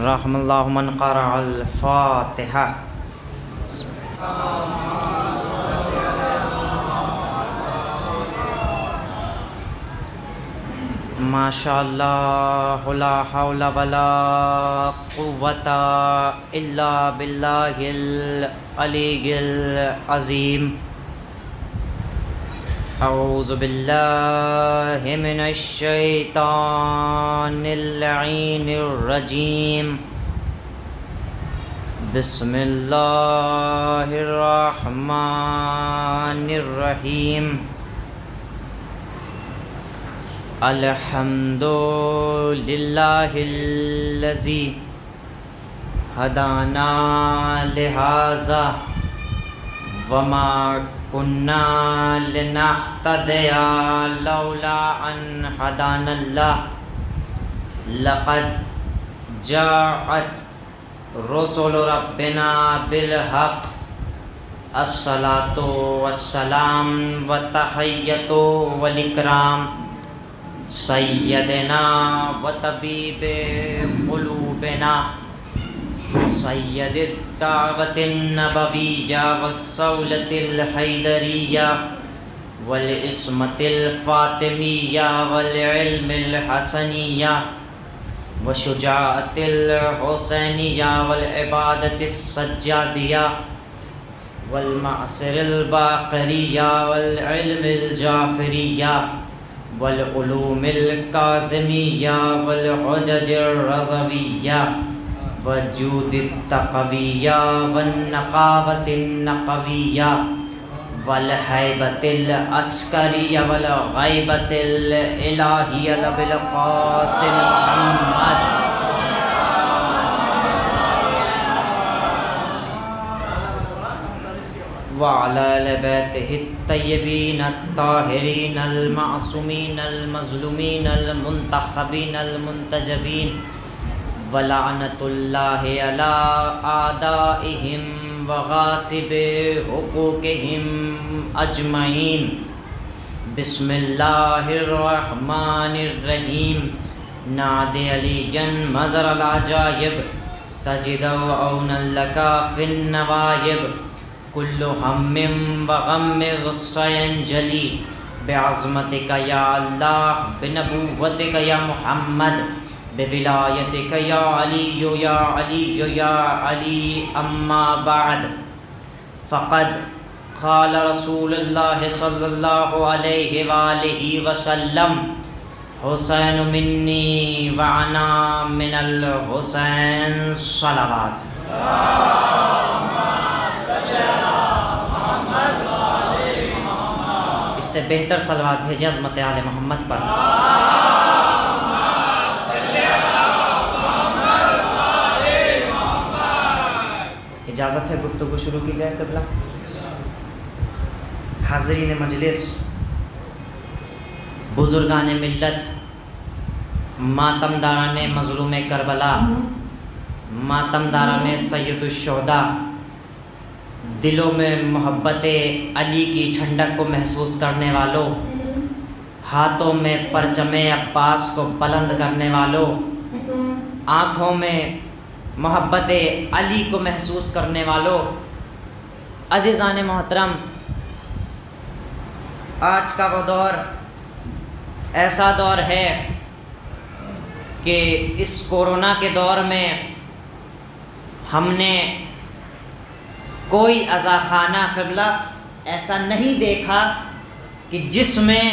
رحم اللہ من قرأ الفاتحہ. ماشاء اللہ لا حول ولا قوة الا باللہ العلی العظیم. اعوذ باللہ من الشیطان اللعین الرجیم. بسم اللہ الرحمن الرحیم. الحمد للہ الذی ہدانا لہذا وما كنا لنهتدي لولا أن هدانا الله. لقد جاءت رسل ربنا بالحق. الصلاة والسلام والتحية والإكرام سيدنا وطبيب قلوبنا سید الدعوة النبوية والصولة الحيدرية والعصمة الفاطمية والعلم الحسنية وشجاعة الحسينية والعبادة السجادية والمعصر الباقرية والعلم الجعفرية والعلوم الكاظمية والحجج الرضوية وجود التقویہ والنقاوة النقویہ والحیبة العسکریہ والغیبة الالہیہ بالقاسم محمد وعلى آل بیتہ الطیبین الطاہرین المعصومین المظلومین المنتخبین المنتجبین وَلَعْنَةُ اللَّهِ عَلَىٰ أَعْدَائِهِمْ وَغَاصِبِ حُقُوقِهِمْ أَجْمَعِينَ. بسم اللہ الرحمن الرحیم. نادِ علیًا مظہر العجائب تجد عونا لک فی النوائب. کل ہم وغم سینجلی بعظمتک یا اللہ بنبوتک یا محمد بولایتک یا علی یا علی یا علی. اما بعد فقد قال رسول اللہ صلی اللہ علیہ وآلہ وسلم حسین منی وانا من الحسین. صلوات. اس سے بہتر صلوات بھیجیں عظمت آل محمد پر. اجازت ہے گفتگو شروع کی جائے قبلہ. حاضرین مجلس، بزرگان ملت، ماتم داران مظلوم کربلا، ماتم داران سید الشہداء، دلوں میں محبت علی کی ٹھنڈک کو محسوس کرنے والوں، ہاتھوں میں پرچم عباس کو بلند کرنے والوں، آنکھوں میں محبت علی کو محسوس کرنے والوں، عزیزان محترم، آج کا وہ دور ایسا دور ہے کہ اس کورونا کے دور میں ہم نے کوئی عزاخانہ قبلہ ایسا نہیں دیکھا کہ جس میں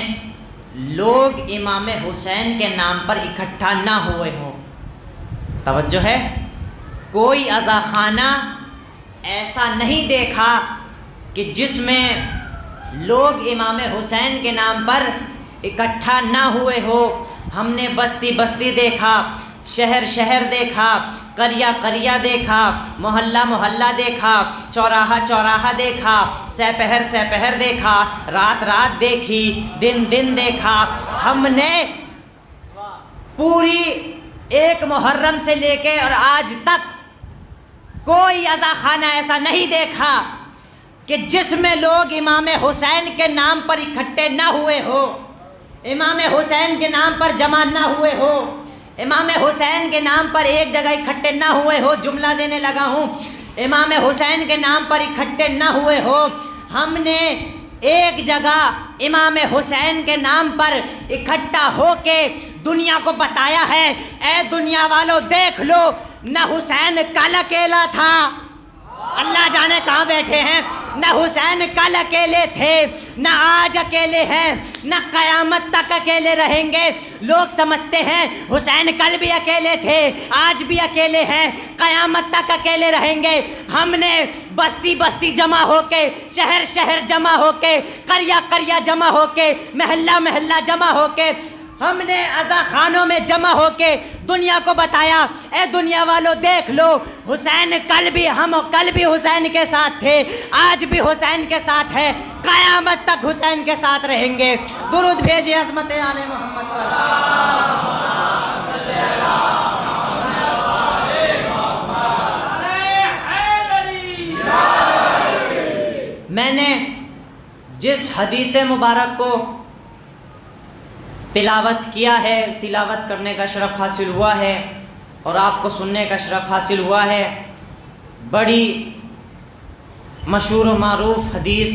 لوگ امام حسین کے نام پر اکٹھا نہ ہوئے ہوں. توجہ ہے؟ کوئی عزاخانہ ایسا نہیں دیکھا کہ جس میں لوگ امام حسین کے نام پر اکٹھا نہ ہوئے ہو. ہم نے بستی بستی دیکھا، شہر شہر دیکھا، قریہ قریہ دیکھا، محلہ محلہ دیکھا، چوراہا چوراہا دیکھا، سپہر سپہر دیکھا، رات رات دیکھی، دن دن دیکھا. ہم نے پوری ایک محرم سے لے کے اور آج تک کوئی عزاخانہ ایسا نہیں دیکھا کہ جس میں لوگ امام حسین کے نام پر اکٹھے نہ ہوئے ہو، امام حسین کے نام پر جمع نہ ہوئے ہو، امام حسین کے نام پر ایک جگہ اکٹھے نہ ہوئے ہو، جملہ دینے لگا ہوں، امام حسین کے نام پر اکٹھے نہ ہوئے ہو، ہم نے ایک جگہ امام حسین کے نام پر اکٹھا ہو کے دنیا کو بتایا ہے، اے دنیا والو دیکھ لو، نہ حسین کل اکیلا تھا، اللہ جانے کہاں بیٹھے ہیں، نہ حسین کل اکیلے تھے، نہ آج اکیلے ہیں، نہ قیامت تک اکیلے رہیں گے۔ لوگ سمجھتے ہیں حسین کل بھی اکیلے تھے، آج بھی اکیلے ہیں، قیامت تک اکیلے رہیں گے۔ ہم نے بستی بستی جمع ہو کے، شہر شہر جمع ہو کے، قریہ قریہ جمع ہو کے، محلہ محلہ جمع ہو کے، ہم نے عزا خانوں میں جمع ہو کے دنیا کو بتایا، اے دنیا والو دیکھ لو، حسین ہم کل بھی حسین کے ساتھ تھے، آج بھی حسین کے ساتھ ہے، قیامت تک حسین کے ساتھ رہیں گے۔ درود بھیجئے عظمت آل محمد پر۔ میں نے جس حدیث مبارک کو تلاوت کیا ہے، تلاوت کرنے کا شرف حاصل ہوا ہے اور آپ کو سننے کا شرف حاصل ہوا ہے، بڑی مشہور و معروف حدیث،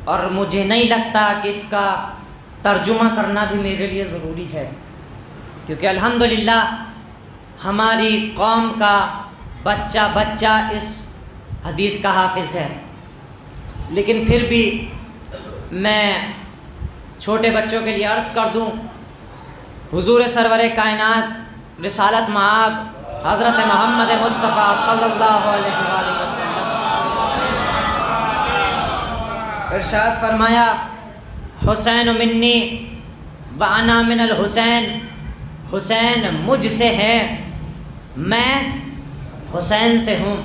اور مجھے نہیں لگتا کہ اس کا ترجمہ کرنا بھی میرے لیے ضروری ہے، کیونکہ الحمدللہ ہماری قوم کا بچہ بچہ اس حدیث کا حافظ ہے، لیکن پھر بھی میں چھوٹے بچوں کے لیے عرض کر دوں، حضور سرور کائنات رسالت مآب حضرت محمد مصطفیٰ صلی اللہ علیہ وآلہ وسلم ارشاد فرمایا، حسین منی وانا من الحسین، حسین مجھ سے ہے، میں حسین سے ہوں۔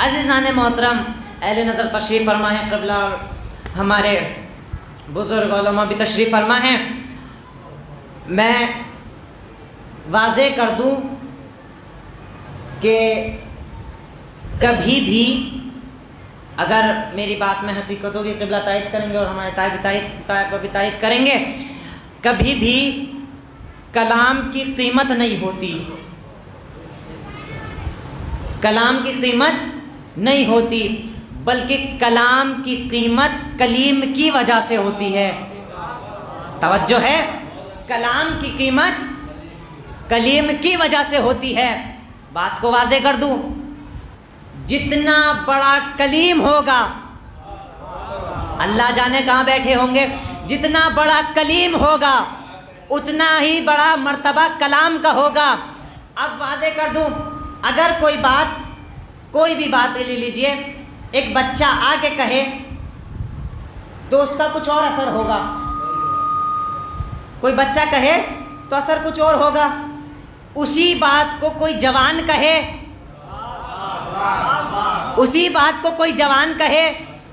عزیزان محترم، اہل نظر تشریف فرما ہے، قبلہ اور ہمارے بزرگ علماء بھی تشریف فرما ہیں، میں واضح کر دوں کہ کبھی بھی اگر میری بات میں حقیقت ہوگی، قبلہ تائید کریں گے اور ہمارے طائب بھی تائید کریں گے، کبھی بھی کلام کی قیمت نہیں ہوتی، کلام کی قیمت نہیں ہوتی، بلکہ کلام کی قیمت کلیم کی وجہ سے ہوتی ہے۔ توجہ ہے، کلام کی قیمت کلیم کی وجہ سے ہوتی ہے۔ بات کو واضح کر دوں، جتنا بڑا کلیم ہوگا، اللہ جانے کہاں بیٹھے ہوں گے، جتنا بڑا کلیم ہوگا اتنا ہی بڑا مرتبہ کلام کا ہوگا۔ اب واضح کر دوں، اگر کوئی بھی بات لے لیجئے، ایک بچہ آ کے کہے تو اس کا کچھ اور اثر ہوگا، کوئی بچہ کہے تو اثر کچھ اور ہوگا، اسی بات کو کوئی جوان کہے، اسی بات کو کوئی جوان کہے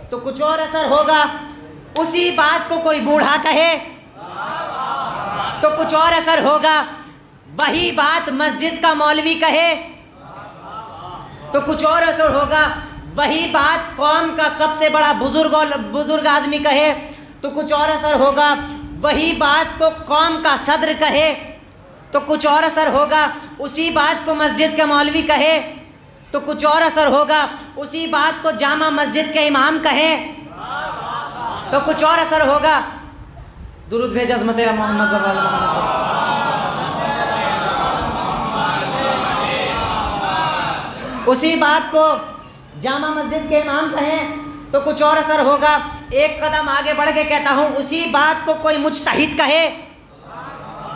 تو کچھ اور اثر ہوگا، اسی بات کو کوئی بوڑھا کہے تو کچھ اور اثر ہوگا، وہی بات مسجد کا مولوی کہے تو کچھ اور اثر ہوگا، وہی بات قوم کا سب سے بڑا بزرگ آدمی کہے تو کچھ اور اثر ہوگا، وہی بات کو قوم کا صدر کہے تو کچھ اور اثر ہوگا، اسی بات کو مسجد کا مولوی کہے تو کچھ اور اثر ہوگا، اسی بات کو جامع مسجد کے امام کہے تو کچھ اور اثر ہوگا۔ درود بھیج عظمت محمد و آل محمد۔ اسی بات کو جامع مسجد کے امام کہیں تو کچھ اور اثر ہوگا۔ ایک قدم آگے بڑھ کے کہتا ہوں، اسی بات کو کوئی مجتہد کہے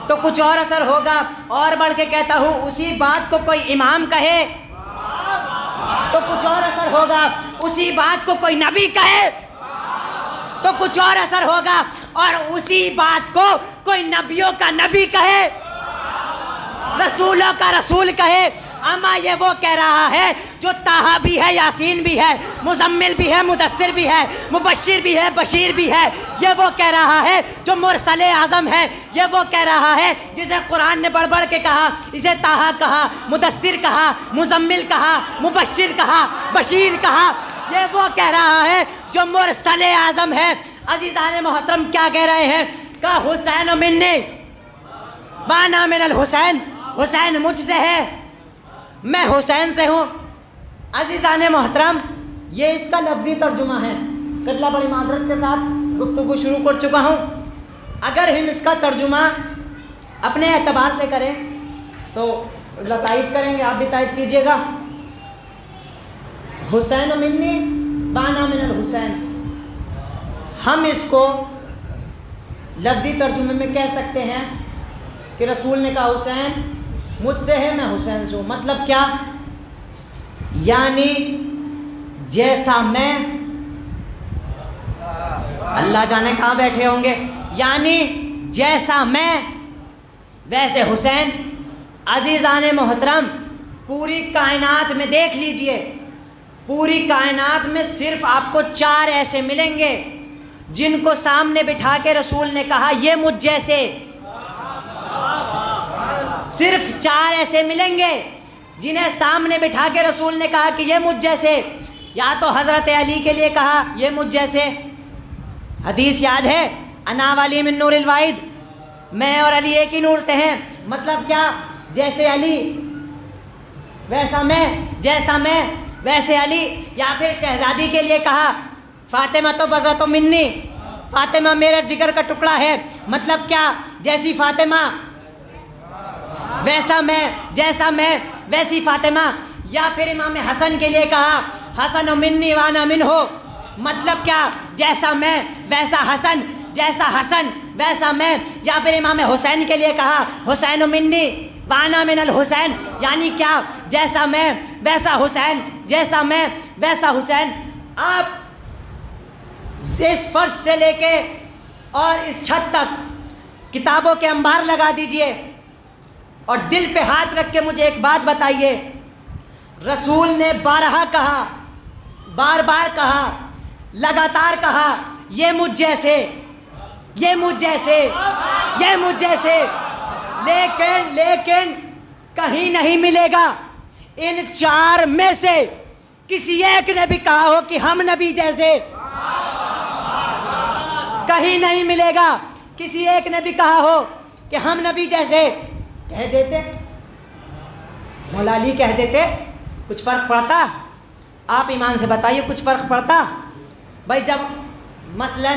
تو کچھ اور اثر ہوگا، اور بڑھ کے کہتا ہوں اسی بات کو کوئی امام کہے تو کچھ اور اثر ہوگا، اسی بات کو کوئی نبی کہے تو کچھ اور اثر ہوگا، اور اسی بات کو کوئی نبیوں کا نبی کہے، رسولوں کا رسول کہے۔ اما یہ وہ کہہ رہا ہے جو طٰہٰ بھی ہے، یاسین بھی ہے، مزمل بھی ہے، مدثر بھی ہے، مبشر بھی ہے، بشیر بھی ہے۔ یہ وہ کہہ رہا ہے جو مرسل اعظم ہے۔ یہ وہ کہہ رہا ہے جسے قرآن نے بڑھ بڑھ کے کہا، اسے طٰہٰ کہا، مدثر کہا، مزمل کہا، مبشر کہا، بشیر کہا۔ یہ وہ کہہ رہا ہے جو مرسل اعظم ہے۔ عزیزان محترم، کیا کہہ رہے ہیں؟ کہ حسین منی وانا من الحسین، حسین مجھ سے ہے، میں حسین سے ہوں۔ عزیزان محترم، یہ اس کا لفظی ترجمہ ہے۔ قبلہ بڑی معذرت کے ساتھ گفتگو شروع کر چکا ہوں۔ اگر ہم اس کا ترجمہ اپنے اعتبار سے کریں تو تائید کریں گے، آپ بھی تائید کیجئے گا۔ حسین منی وانا من الحسین، ہم اس کو لفظی ترجمے میں کہہ سکتے ہیں کہ رسول نے کہا حسین مجھ سے ہے، میں حسین سے ہوں۔ مطلب کیا؟ یعنی جیسا میں، اللہ جانے کہاں بیٹھے ہوں گے، یعنی جیسا میں ویسے حسین۔ عزیزان محترم، پوری کائنات میں دیکھ لیجئے، پوری کائنات میں صرف آپ کو 4 ایسے ملیں گے جن کو سامنے بٹھا کے رسول نے کہا یہ مجھ جیسے۔ صرف 4 ایسے ملیں گے جنہیں سامنے بٹھا کے رسول نے کہا کہ یہ مجھ جیسے۔ یا تو حضرت علی کے لیے کہا یہ مجھ جیسے، حدیث یاد ہے، انا ولی من نور الواحد، میں اور علی ایک ہی نور سے ہیں۔ مطلب کیا؟ جیسے علی ویسا میں، جیسا میں ویسے علی۔ یا پھر شہزادی کے لیے کہا فاطمہ تو بضعۃ منی، فاطمہ میرے جگر کا ٹکڑا ہے۔ مطلب کیا؟ جیسی فاطمہ ویسا میں، جیسا میں ویسی فاطمہ۔ یا پھر امام حسن کے لیے کہا حسن منی وانا منہ، مطلب کیا؟ جیسا میں ویسا حسن، جیسا حسن ویسا میں۔ یا پھر امام حسین کے لیے کہا حسین منی وانا من الحسین، یعنی کیا؟ جیسا میں ویسا حسین، جیسا میں ویسا حسین۔ آپ اس فرش سے لے کے اور اس چھت تک کتابوں کے انبار لگا دیجئے اور دل پہ ہاتھ رکھ کے مجھے ایک بات بتائیے، رسول نے بارہا کہا، بار بار کہا، لگاتار کہا یہ مجھ جیسے، یہ مجھ جیسے، یہ مجھ جیسے، لیکن کہیں نہیں ملے گا ان 4 میں سے کسی ایک نے بھی کہا ہو کہ ہم نبی جیسے۔ کہیں نہیں ملے گا کسی ایک نے بھی کہا ہو کہ ہم نبی جیسے۔ کہہ دیتے، مولا علی کہہ دیتے، کچھ فرق پڑتا؟ آپ ایمان سے بتائیے کچھ فرق پڑتا؟ بھائی جب مثلا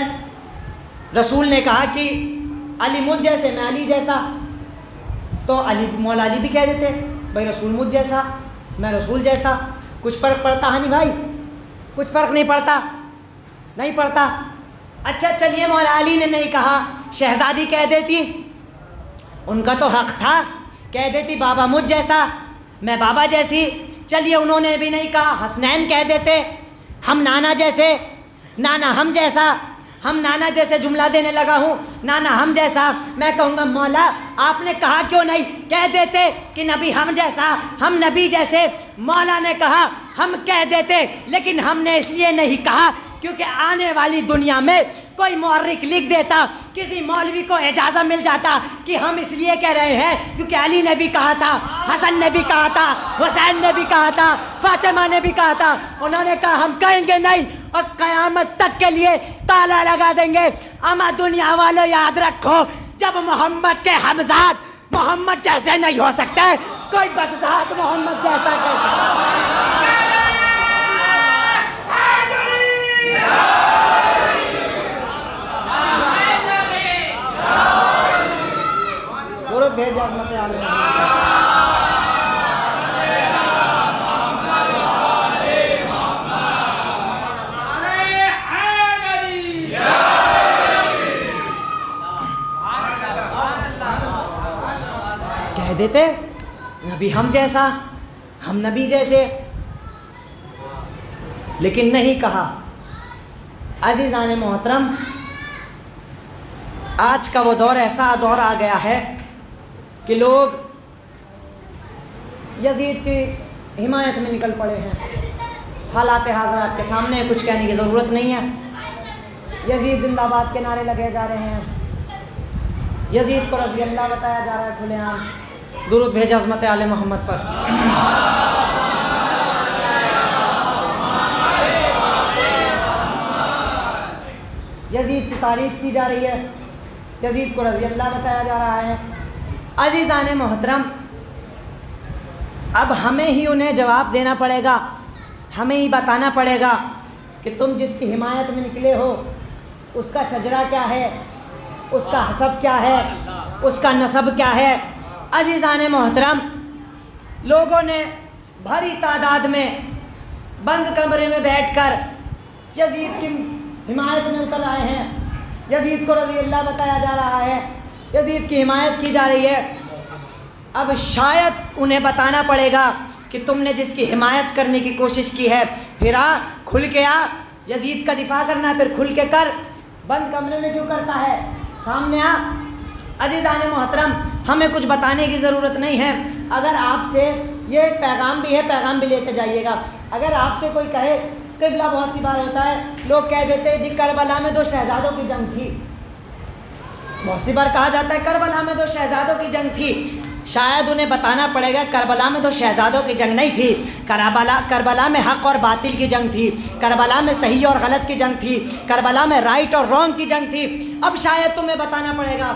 رسول نے کہا کہ علی مجھ جیسے، میں علی جیسا، تو علی مولا علی بھی کہہ دیتے بھائی رسول مجھ جیسا، میں رسول جیسا۔ کچھ فرق پڑتا ہے نہیں بھائی؟ کچھ فرق نہیں پڑتا، نہیں پڑتا۔ اچھا چلیے مولا علی نے نہیں کہا، شہزادی کہہ دیتی، ان کا تو حق تھا، کہہ دیتی بابا مجھ جیسا، میں بابا جیسی۔ چلیے انہوں نے بھی نہیں کہا، حسنین کہہ دیتے ہم نانا جیسے، نانا ہم جیسا۔ ہم نانا جیسے جملہ دینے لگا ہوں، نانا ہم جیسا۔ میں کہوں گا مولا آپ نے کہا کیوں نہیں؟ کہہ دیتے کہ نبی ہم جیسا، ہم نبی جیسے۔ مولا نے کہا ہم کہہ دیتے، لیکن ہم نے اس لیے نہیں کہا کیونکہ آنے والی دنیا میں کوئی مورخ لکھ دیتا، کسی مولوی کو اجازت مل جاتا کہ ہم اس لیے کہہ رہے ہیں کیونکہ علی نے بھی کہا تھا، حسن نے بھی کہا تھا، حسین نے بھی کہا تھا، فاطمہ نے بھی کہا تھا۔ انہوں نے کہا ہم کہیں گے نہیں اور قیامت تک کے لیے تالا لگا دیں گے۔ اما دنیا والے یاد رکھو، جب محمد کے ہمزاد محمد جیسے نہیں ہو سکتے، کوئی بدذات محمد جیسا کیسے؟ درود بھیج عظمت عالم۔ کہہ دیتے نبی ہم جیسا، ہم نبی جیسے، لیکن نہیں کہا۔ عزیزان محترم، آج کا وہ دور ایسا دور آ گیا ہے کہ لوگ یزید کی حمایت میں نکل پڑے ہیں۔ حالات حاضرات کے سامنے کچھ کہنے کی ضرورت نہیں ہے۔ یزید زندہ باد کے نعرے لگے جا رہے ہیں، یزید کو رضی اللہ بتایا جا رہا ہے کھلے عام۔ درود بھیج عظمت آل محمد پر۔ یزید کی تعریف کی جا رہی ہے، یزید کو رضی اللہ بتایا جا رہا ہے۔ عزیزان محترم، اب ہمیں ہی انہیں جواب دینا پڑے گا، ہمیں ہی بتانا پڑے گا کہ تم جس کی حمایت میں نکلے ہو اس کا شجرہ کیا ہے، اس کا حسب کیا ہے، اس کا نسب کیا ہے۔ عزیزان محترم، لوگوں نے بھری تعداد میں بند کمرے میں بیٹھ کر یزید کی حمایت میں اتر آئے ہیں، یزید کو رضی اللہ بتایا جا رہا ہے، یزید کی حمایت کی جا رہی ہے۔ اب شاید انہیں بتانا پڑے گا کہ تم نے جس کی حمایت کرنے کی کوشش کی ہے، پھر آ، کھل کے آ، یزید کا دفاع کرنا ہے پھر کھل کے کر، بند کمرے میں کیوں کرتا ہے، سامنے آ۔ عزیزان محترم، ہمیں کچھ بتانے کی ضرورت نہیں ہے۔ اگر آپ سے یہ پیغام بھی ہے، پیغام بھی لے کے جائیے گا۔ اگر آپ سے کوئی کہے، قبلہ بہت سی بار ہوتا ہے لوگ کہہ دیتے ہیں جی کربلا میں 2 شہزادوں کی جنگ تھی، بہت سی بار کہا جاتا ہے کربلا میں 2 شہزادوں کی جنگ تھی۔ شاید انہیں بتانا پڑے گا کربلا میں 2 شہزادوں کی جنگ نہیں تھی، کربلا میں حق اور باطل کی جنگ تھی، کربلا میں صحیح اور غلط کی جنگ تھی، کربلا میں رائٹ اور رانگ کی جنگ تھی۔ اب شاید تمہیں بتانا پڑے گا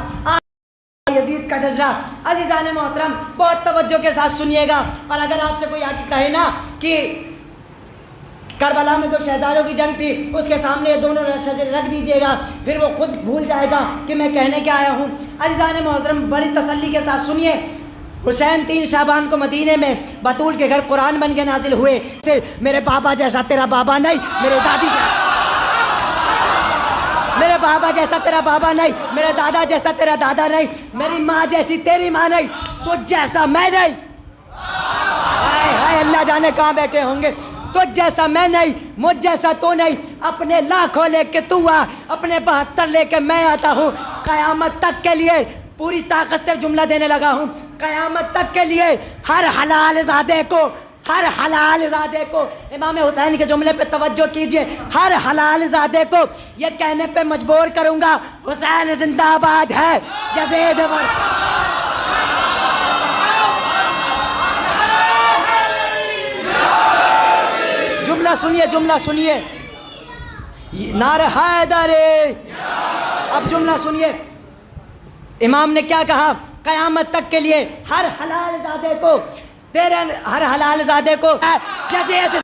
یزید کا شجرہ۔ عزیزان محترم، بہت توجہ کے ساتھ سنیے گا، اور اگر آپ سے کوئی آ کے کہے نا کہ کربلا میں 2 شہزادوں کی جنگ تھی، اس کے سامنے یہ دونوں شجرے رکھ دیجئے گا، پھر وہ خود بھول جائے گا کہ میں کہنے کیا آیا ہوں۔ عزیزان محترم، بڑی تسلی کے ساتھ سنیے۔ حسین 3 شعبان کو مدینے میں بطول کے گھر قرآن بن کے نازل ہوئے۔ میرے بابا جیسا تیرا بابا نہیں، میرے دادی جیسا، میرے بابا جیسا تیرا بابا نہیں، میرے دادا جیسا تیرا دادا نہیں، میری ماں جیسی تیری ماں نہیں، تو جیسا میں نہیں۔ ہائے اللہ جانے کہاں بیٹھے ہوں گے۔ تو جیسا میں نہیں، مجھ جیسا تو نہیں، اپنے لاکھوں لے کے تو آ، اپنے 72 لے کے میں آتا ہوں۔ قیامت تک کے لیے پوری طاقت سے جملہ دینے لگا ہوں، قیامت تک کے لیے ہر حلال زادے کو، ہر حلال زادے کو، امام حسین کے جملے پہ توجہ کیجئے، ہر حلال زادے کو یہ کہنے پہ مجبور کروں گا حسین زندہ آباد ہے، یزید جملہ سنیے، جملہ سنیے، نعرہ حیدر۔ اب جملہ سنیے، امام نے کیا کہا؟ قیامت تک کے لیے ہر حلال زادے کو، تیرے ہر حلال زادے کو یزید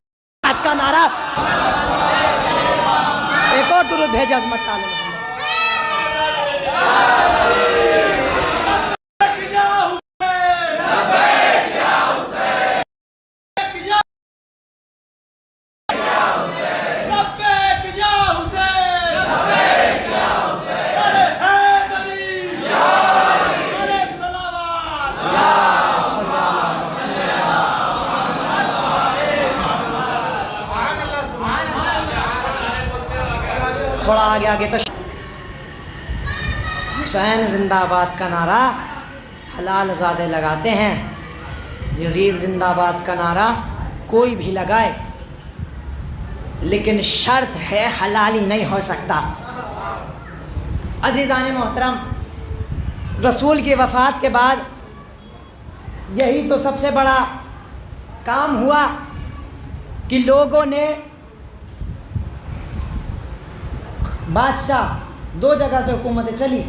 کا نعرہ۔ ایک اور درود بھیجا عظمت تعالی۔ تھوڑا آگے آگے تو حسین زندہ آباد کا نعرہ حلال زادے لگاتے ہیں، یزید زندہ آباد کا نعرہ کوئی بھی لگائے، لیکن شرط ہے حلالی نہیں ہو سکتا۔ عزیزان محترم، رسول کی وفات کے بعد یہی تو سب سے بڑا کام ہوا کہ لوگوں نے بادشاہ 2 جگہ سے حکومتیں چلی۔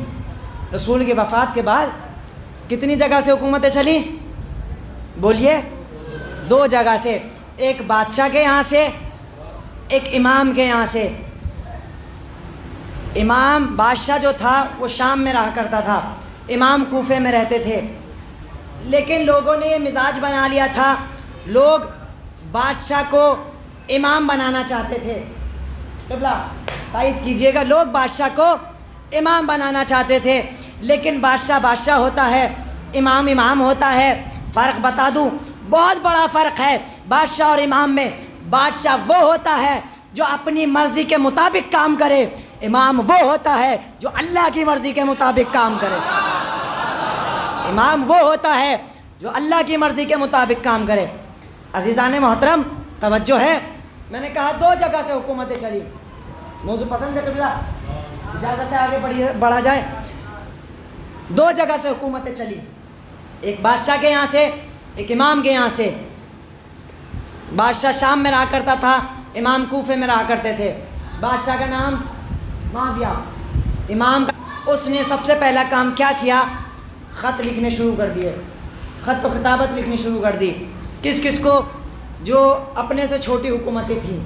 رسول کی وفات کے بعد کتنی جگہ سے حکومتیں چلی؟ بولیے، 2 جگہ سے، ایک بادشاہ کے یہاں سے، ایک امام کے یہاں سے۔ امام بادشاہ جو تھا وہ شام میں رہا کرتا تھا، امام کوفے میں رہتے تھے، لیکن لوگوں نے یہ مزاج بنا لیا تھا، لوگ بادشاہ کو امام بنانا چاہتے تھے۔ قبلہ تائید کیجئے گا، لوگ بادشاہ کو امام بنانا چاہتے تھے، لیکن بادشاہ بادشاہ ہوتا ہے، امام امام ہوتا ہے۔ فرق بتا دوں، بہت بڑا فرق ہے بادشاہ اور امام میں۔ بادشاہ وہ ہوتا ہے جو اپنی مرضی کے مطابق کام کرے، امام وہ ہوتا ہے جو اللہ کی مرضی کے مطابق کام کرے۔ امام وہ ہوتا ہے جو اللہ کی مرضی کے مطابق کام کرے۔ عزیزان محترم، توجہ ہے، میں نے کہا 2 جگہ سے حکومتیں چلی۔ موضوع پسند ہے قبلہ؟ اجازت ہے آگے بڑھا جائے۔ 2 جگہ سے حکومتیں چلی، ایک بادشاہ کے یہاں سے، ایک امام کے یہاں سے۔ بادشاہ شام میں رہا کرتا تھا، امام کوفے میں رہا کرتے تھے۔ بادشاہ کا نام معاویہ، امام کا، اس نے سب سے پہلا کام کیا کیا؟ خط لکھنے شروع کر دیے، خط و خطابت لکھنی شروع کر دی۔ کس کس کو؟ جو اپنے سے چھوٹی حکومتیں تھیں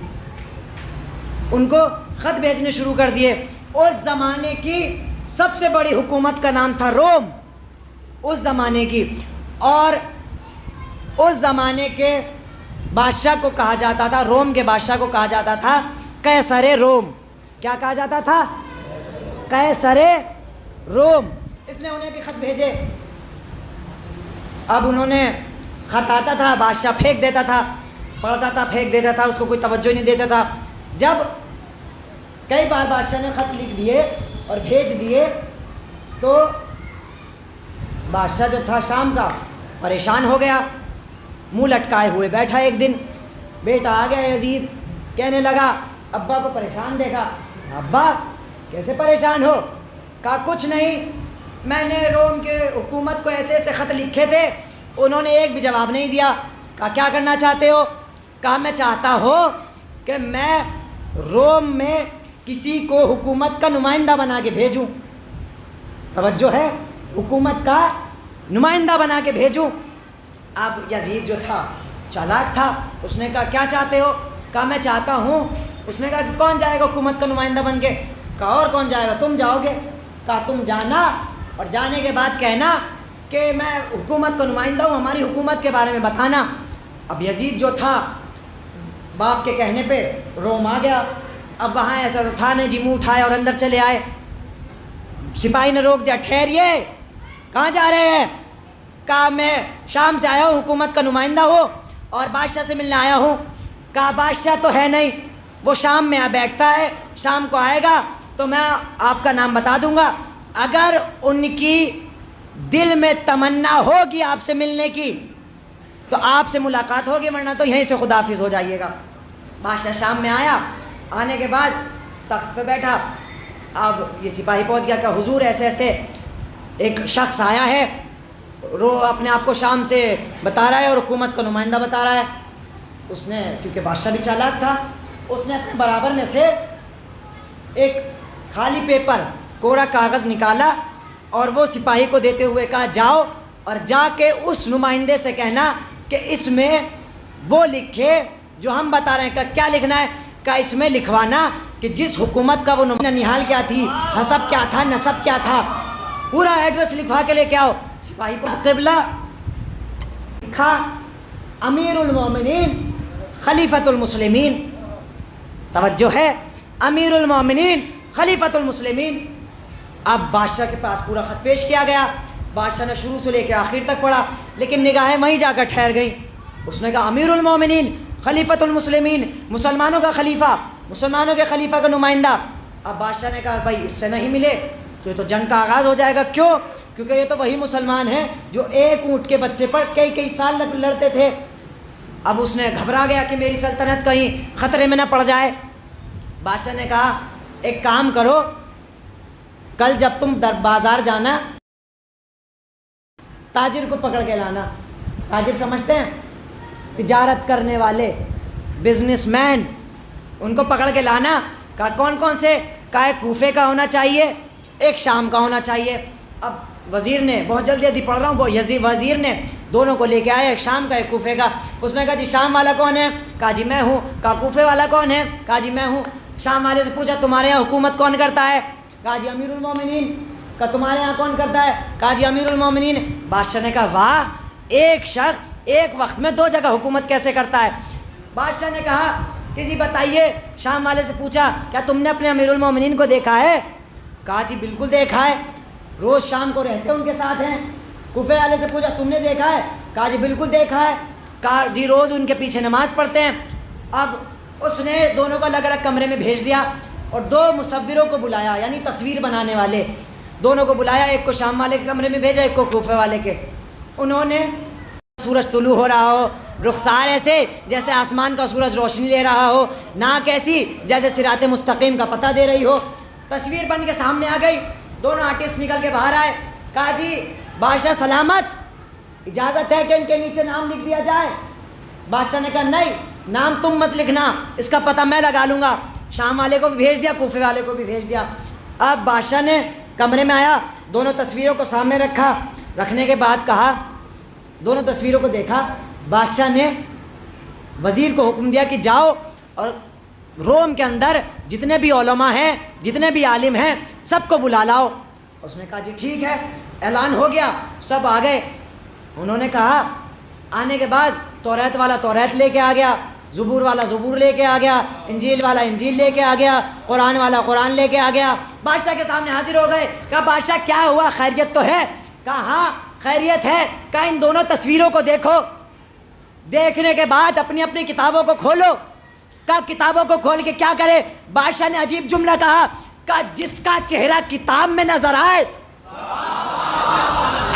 ان کو خط بھیجنے شروع کر دیے. اس زمانے کی سب سے بڑی حکومت کا نام تھا روم، اس زمانے کی. اور اس زمانے کے بادشاہ کو کہا جاتا تھا، روم کے بادشاہ کو کہا جاتا تھا قیصر روم. کیا کہا جاتا تھا؟ قیصر روم. اس نے انہیں بھی خط بھیجے. اب انہوں نے خط آتا تھا، بادشاہ پھینک دیتا تھا، پڑھتا تھا پھینک دیتا تھا، اس کو کوئی توجہ نہیں دیتا تھا. جب کئی بار بادشاہ نے خط لکھ دیے اور بھیج دیے تو بادشاہ جو تھا شام کا پریشان ہو گیا، منہ لٹکائے ہوئے بیٹھا. ایک دن بیٹا آ گیا یزید، کہنے لگا، ابا کو پریشان دیکھا. ابا کیسے پریشان ہو؟ کہا کچھ نہیں، میں نے روم کے حکومت کو ایسے ایسے خط لکھے تھے، انہوں نے ایک بھی جواب نہیں دیا. کہا کیا کرنا چاہتے ہو؟ کہا میں چاہتا ہوں کہ میں روم میں کسی کو حکومت کا نمائندہ بنا کے بھیجوں. توجہ ہے، حکومت کا نمائندہ بنا کے بھیجوں. اب یزید جو تھا چالاک تھا، اس نے کہا کیا چاہتے ہو؟ کہا میں چاہتا ہوں. اس نے کہا کہ کون جائے گا حکومت کا نمائندہ بن کے؟ کہا اور کون جائے گا؟ تم جاؤ گے. کہا تم جانا اور جانے کے بعد کہنا کہ میں حکومت کا نمائندہ ہوں، ہماری حکومت کے بارے میں بتانا. اب یزید جو تھا باپ کے کہنے پہ روم آ گیا. اب وہاں ایسا تو تھا نہیں، جی منہ اٹھائے اور اندر چلے آئے. سپاہی نے روک دیا، ٹھہریے، کہاں جا رہے ہیں؟ کہا میں شام سے آیا ہوں، حکومت کا نمائندہ ہوں اور بادشاہ سے ملنے آیا ہوں. کہا بادشاہ تو ہے نہیں، وہ شام میں بیٹھتا ہے، شام کو آئے گا تو میں آپ کا نام بتا دوں گا. اگر ان کی دل میں تمنا ہوگی آپ سے ملنے کی تو آپ سے ملاقات ہوگی، ورنہ تو یہیں سے خداحافظ ہو جائیے گا. بادشاہ شام میں آیا، آنے کے بعد تخت پہ بیٹھا. اب یہ سپاہی پہنچ گیا کہ حضور ایسے ایسے ایک شخص آیا ہے، اپنے آپ کو شام سے بتا رہا ہے اور حکومت کا نمائندہ بتا رہا ہے. اس نے، کیونکہ بادشاہ بھی چالاک تھا، اس نے اپنے برابر میں سے ایک خالی پیپر، کوڑا کاغذ نکالا اور وہ سپاہی کو دیتے ہوئے کہا جاؤ اور جا کے اس نمائندے سے کہنا کہ اس میں وہ لکھے جو ہم بتا رہے ہیں. کہ کیا لکھنا ہے؟ کہ اس میں لکھوانا کہ جس حکومت کا وہ ننیحال کیا تھی، حسب کیا تھا، نسب کیا تھا، پورا ایڈریس لکھوا کے لے کے آؤ. سپاہی کو قبلہ لکھا، امیر المومنین خلیفۃ المسلمین. توجہ ہے، امیر المومنین خلیفۃ المسلمین. اب بادشاہ کے پاس پورا خط پیش کیا گیا. بادشاہ نے شروع سے لے کے آخر تک پڑھا، لیکن نگاہیں وہیں جا کر ٹھہر گئیں. اس نے کہا امیر المومنین خلیفۃ المسلمین، مسلمانوں کا خلیفہ، مسلمانوں کے خلیفہ کا نمائندہ. اب بادشاہ نے کہا بھائی اس سے نہیں ملے تو یہ تو جنگ کا آغاز ہو جائے گا. کیوں؟ کیونکہ یہ تو وہی مسلمان ہیں جو ایک اونٹ کے بچے پر کئی سال لڑتے تھے. اب اس نے گھبرا گیا کہ میری سلطنت کہیں خطرے میں نہ پڑ جائے. بادشاہ نے کہا ایک کام کرو، کل جب تم بازار جانا تاجر کو پکڑ کے لانا. تاجر سمجھتے ہیں؟ تجارت کرنے والے، بزنس مین، ان کو پکڑ کے لانا. کہا کون کون سے؟ کہا ایک کوفے کا ہونا چاہیے، ایک شام کا ہونا چاہیے. اب وزیر نے، بہت جلدی پڑھ رہا ہوں، وزیر نے دونوں کو لے کے آیا، ایک شام کا ایک کوفے کا. اس نے کہا جی شام والا کون ہے؟ کہا جی میں ہوں. کہا کوفے والا کون ہے؟ کہا جی میں ہوں. شام والے سے پوچھا تمہارے یہاں حکومت کون کرتا ہے؟ کہا جی امیر المومنین. کہا تمہارے یہاں کون کرتا ہے؟ کہا جی امیر المومنین. بادشاہ نے کہا واہ، ایک شخص ایک وقت میں دو جگہ حکومت کیسے کرتا ہے؟ بادشاہ نے کہا کہ جی بتائیے. شام والے سے پوچھا کیا تم نے اپنے امیر المومنین کو دیکھا ہے؟ کہا جی بالکل دیکھا ہے، روز شام کو رہتے ان کے ساتھ ہیں. کوفے والے سے پوچھا تم نے دیکھا ہے؟ کہا جی بالکل دیکھا ہے. کہا جی روز ان کے پیچھے نماز پڑھتے ہیں. اب اس نے دونوں کو الگ الگ کمرے میں بھیج دیا اور دو مصوروں کو بلایا، یعنی تصویر بنانے والے دونوں کو بلایا. ایک کو شام والے کے کمرے میں بھیجا، ایک کو کوفے والے کے. انہوں نے سورج طلوع ہو رہا ہو، رخسار ایسے جیسے آسمان کا سورج روشنی لے رہا ہو، ناک ایسی جیسے صراط مستقیم کا پتہ دے رہی ہو. تصویر بن کے سامنے آ گئی. دونوں آرٹسٹ نکل کے باہر آئے. کہا جی بادشاہ سلامت، اجازت ہے کہ ان کے نیچے نام لکھ دیا جائے؟ بادشاہ نے کہا نہیں، نام تم مت لکھنا، اس کا پتہ میں لگا لوں گا. شام والے کو بھی بھیج دیا، کوفے والے کو بھی بھیج دیا. اب بادشاہ نے کمرے میں آیا، دونوں تصویروں کو سامنے رکھا. رکھنے کے بعد کہا، دونوں تصویروں کو دیکھا. بادشاہ نے وزیر کو حکم دیا کہ جاؤ اور روم کے اندر جتنے بھی علماء ہیں، جتنے بھی عالم ہیں، سب کو بلا لاؤ۔ اس نے کہا جی ٹھیک ہے، اعلان ہو گیا، سب آ گئے۔ انہوں نے کہا، آنے کے بعد توریت والا توریت لے کے آ گیا، زبور والا زبور لے کے آ گیا، انجیل والا انجیل لے کے آ گیا، قرآن والا قرآن لے کے آ گیا۔ بادشاہ کے سامنے حاضر ہو گئے۔ کہا بادشاہ کیا ہوا، خیریت تو ہے؟ کہا ہاں خیریت ہے۔ کہا ان دونوں تصویروں کو دیکھو، دیکھنے کے بعد اپنی اپنی کتابوں کو کھولو۔ کہا کتابوں کو کھول کے کیا کرے؟ بادشاہ نے عجیب جملہ کہا، کہا جس کا چہرہ کتاب میں نظر آئے،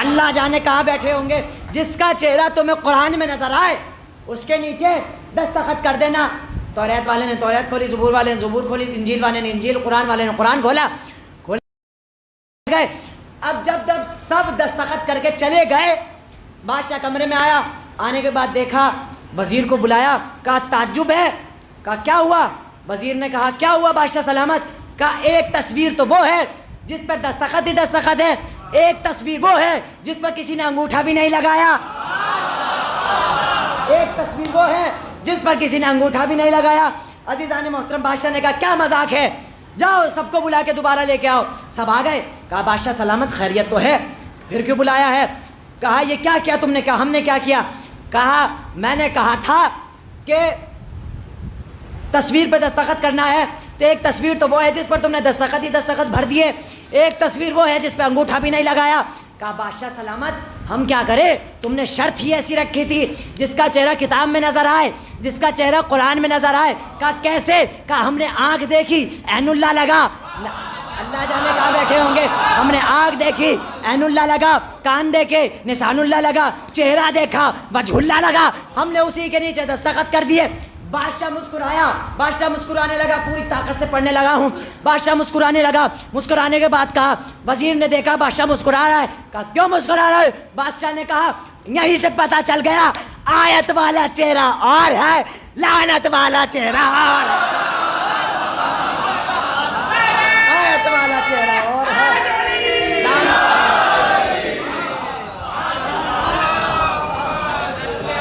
اللہ جانے کہاں بیٹھے ہوں گے، جس کا چہرہ تمہیں قرآن میں نظر آئے اس کے نیچے دستخط کر دینا۔ توریت والے نے توریت کھولی، زبور والے نے زبور کھولی، انجیل والے نے انجیل، قرآن والے نے قرآن کھولا گئے۔ اب جب سب دستخط کر کے چلے گئے، بادشاہ کمرے میں آیا، آنے کے بعد دیکھا، وزیر کو بلایا، کہا تعجب ہے؟ کہا کیا ہوا؟ وزیر نے کہا کیا ہوا بادشاہ سلامت؟ کہا ایک تصویر تو وہ ہے جس پر دستخط ہی دستخط ہے، ایک تصویر وہ ہے جس پر کسی نے انگوٹھا بھی نہیں لگایا، ایک تصویر وہ ہے جس پر کسی نے انگوٹھا بھی نہیں لگایا۔ عزیزان محترم، بادشاہ نے کہا کیا مذاق ہے، جاؤ سب کو بلا کے دوبارہ لے کے آؤ۔ سب آ گئے۔ کہا بادشاہ سلامت خیریت تو ہے، پھر کیوں بلایا ہے؟ کہا یہ کیا کیا تم نے؟ کہا ہم نے کیا کیا؟ کہا میں نے کہا تھا کہ تصویر پہ دستخط کرنا ہے، تو ایک تصویر تو وہ ہے جس پر تم نے دستخط ہی دستخط بھر دیے، ایک تصویر وہ ہے جس پہ انگوٹھا بھی نہیں لگایا۔ کہا بادشاہ سلامت ہم کیا کریں، تم نے شرط ہی ایسی رکھی تھی جس کا چہرہ کتاب میں نظر آئے، جس کا چہرہ قرآن میں نظر آئے۔ کہا کیسے؟ کہا ہم نے آنکھ دیکھی، عین اللہ لگا، اللہ جانے کہاں بیٹھے ہوں گے، ہم نے آنکھ دیکھی، عین اللہ لگا، کان دیکھے، نشان اللہ لگا، چہرہ دیکھا، وجہ اللہ لگا، ہم نے اسی کے نیچے دستخط کر دیے۔ بادشاہ مسکرایا، بادشاہ مسکرانے لگا، پوری طاقت سے پڑھنے لگا ہوں۔ بادشاہ مسکرانے لگا، مسکرانے کے بعد کہا، وزیر نے دیکھا بادشاہ مسکرا رہا ہے، کہا کیوں مسکرا رہا ہے؟ بادشاہ نے کہا یہیں سے پتہ چل گیا، آیت والا چہرہ اور ہے، لعنت والا چہرہ اور ہے، آیت والا چہرہ اور ہے،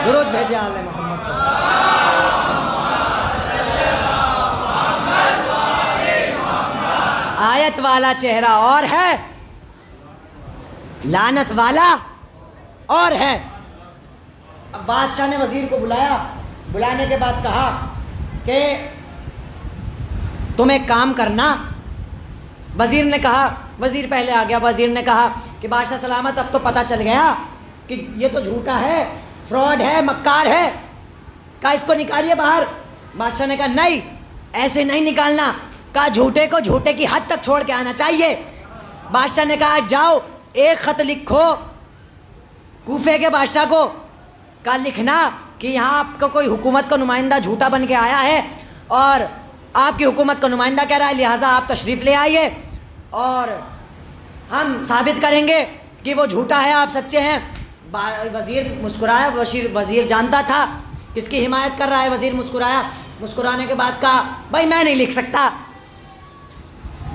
درود بھیجے آل محمد کو۔ آیت والا چہرہ اور ہے، لعنت والا اور ہے۔ اب بادشاہ نے وزیر کو بلایا، بلانے کے بعد کہا کہ تم ایک کام کرنا۔ وزیر نے کہا، وزیر پہلے آ گیا، وزیر نے کہا کہ بادشاہ سلامت اب تو پتہ چل گیا کہ یہ تو جھوٹا ہے، فراڈ ہے، مکار ہے، کہا اس کو نکالیے باہر۔ بادشاہ نے کہا نہیں، ایسے نہیں نکالنا، کہا جھوٹے کو جھوٹے کی حد تک چھوڑ کے آنا چاہیے۔ بادشاہ نے کہا جاؤ ایک خط لکھو کوفے کے بادشاہ کو، کہا لکھنا کہ یہاں آپ کا کوئی حکومت کا نمائندہ جھوٹا بن کے آیا ہے اور آپ کی حکومت کا نمائندہ کہہ رہا ہے، لہٰذا آپ تشریف لے آئیے اور ہم ثابت کریں گے کہ وہ جھوٹا ہے، آپ سچے ہیں۔ وزیر مسکرایا، وزیر جانتا تھا کس کی حمایت کر رہا ہے۔ وزیر مسکرایا، مسکرانے کے بعد کہا بھائی میں نہیں لکھ سکتا۔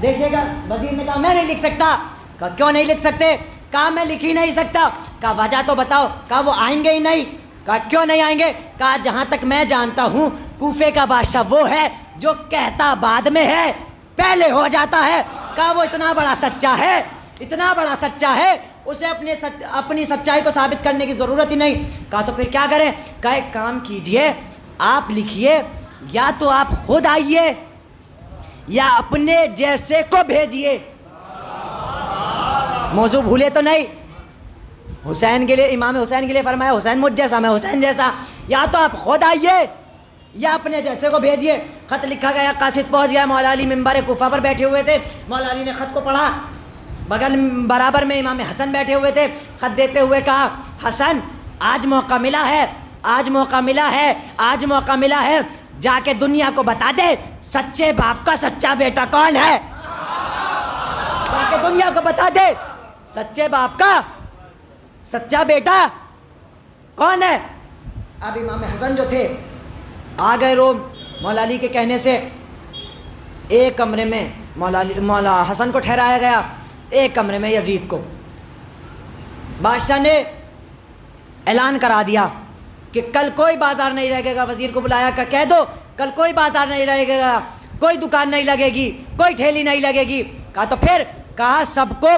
دیکھیے گا، وزیر نے کہا میں نہیں لکھ سکتا۔ کہا کیوں نہیں لکھ سکتے؟ کہا میں لکھ ہی نہیں سکتا۔ کہا وجہ تو بتاؤ۔ کہا وہ آئیں گے ہی نہیں۔ کہا کیوں نہیں آئیں گے؟ کہا جہاں تک میں جانتا ہوں کوفے کا بادشاہ وہ ہے جو کہتا بعد میں ہے، پہلے ہو جاتا ہے۔ کہا وہ اتنا بڑا سچا ہے، اتنا بڑا سچا ہے، اسے اپنی سچائی کو ثابت کرنے کی ضرورت ہی نہیں۔ کہا تو پھر کیا کریں؟ کہا ایک کام کیجئے، آپ لکھیے، یا تو آپ خود آئیے یا اپنے جیسے کو بھیجیے۔ موضوع بھولے تو نہیں؟ حسین کے لیے، امام حسین کے لیے فرمایا حسین مجھ جیسا، میں حسین جیسا، یا تو آپ خود آئیے یا اپنے جیسے کو بھیجیے۔ خط لکھا گیا، قاصد پہنچ گیا، مولا علی ممبر کوفہ پر بیٹھے ہوئے تھے۔ مولا علی نے خط کو پڑھا، بغل برابر میں امام حسن بیٹھے ہوئے تھے۔ خط دیتے ہوئے کہا حسن آج موقع ملا ہے، آج موقع ملا ہے، آج موقع ملا ہے، جا کے دنیا کو بتا دے سچے باپ کا سچا بیٹا کون ہے۔ جا کے دنیا کو بتا دے سچے باپ کا سچا بیٹا کون ہے۔ اب امام حسن جو تھے آ گئے روم۔ مولا علی کے کہنے سے ایک کمرے میں مولا حسن کو ٹھہرایا گیا، ایک کمرے میں یزید کو۔ بادشاہ نے اعلان کرا دیا کہ کہ کل کوئی بازار نہیں لگے گا. وزیر کو بلایا کہ کہہ دو کل کوئی بازار نہیں لگے گا, کوئی دکان نہیں لگے گی, کوئی ٹھیلی نہیں لگے گی. کہا تو پھر کہا سب کو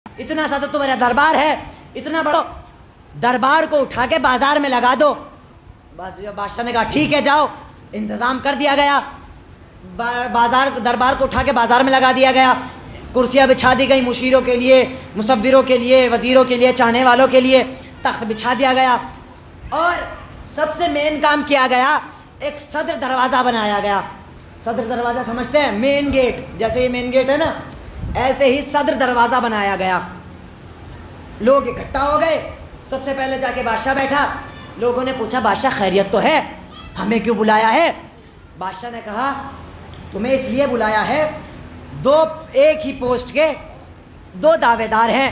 اتنا سا تو تمہارا دربار ہے, اتنا بڑا دربار کو اٹھا کے بازار میں لگا دو. بس بادشاہ نے کہا ٹھیک ہے جاؤ. انتظام کر دیا گیا, دربار کو اٹھا کے بازار میں لگا دیا گیا. کرسیاں بچھا دی گئی مشیروں کے لیے, مصوروں کے لیے, وزیروں کے لیے, چاہنے والوں کے لیے. تخت بچھا دیا گیا اور سب سے مین کام کیا گیا, ایک صدر دروازہ بنایا گیا. صدر دروازہ سمجھتے ہیں؟ مین گیٹ, جیسے یہ مین گیٹ ہے نا, ایسے ہی صدر دروازہ بنایا گیا. لوگ اکٹھا ہو گئے. سب سے پہلے جا کے بادشاہ بیٹھا. لوگوں نے پوچھا بادشاہ خیریت تو ہے, ہمیں کیوں بلایا ہے؟ بادشاہ نے کہا تمہیں اس لیے بلایا ہے, ایک ہی پوسٹ کے 2 دعوے دار ہیں,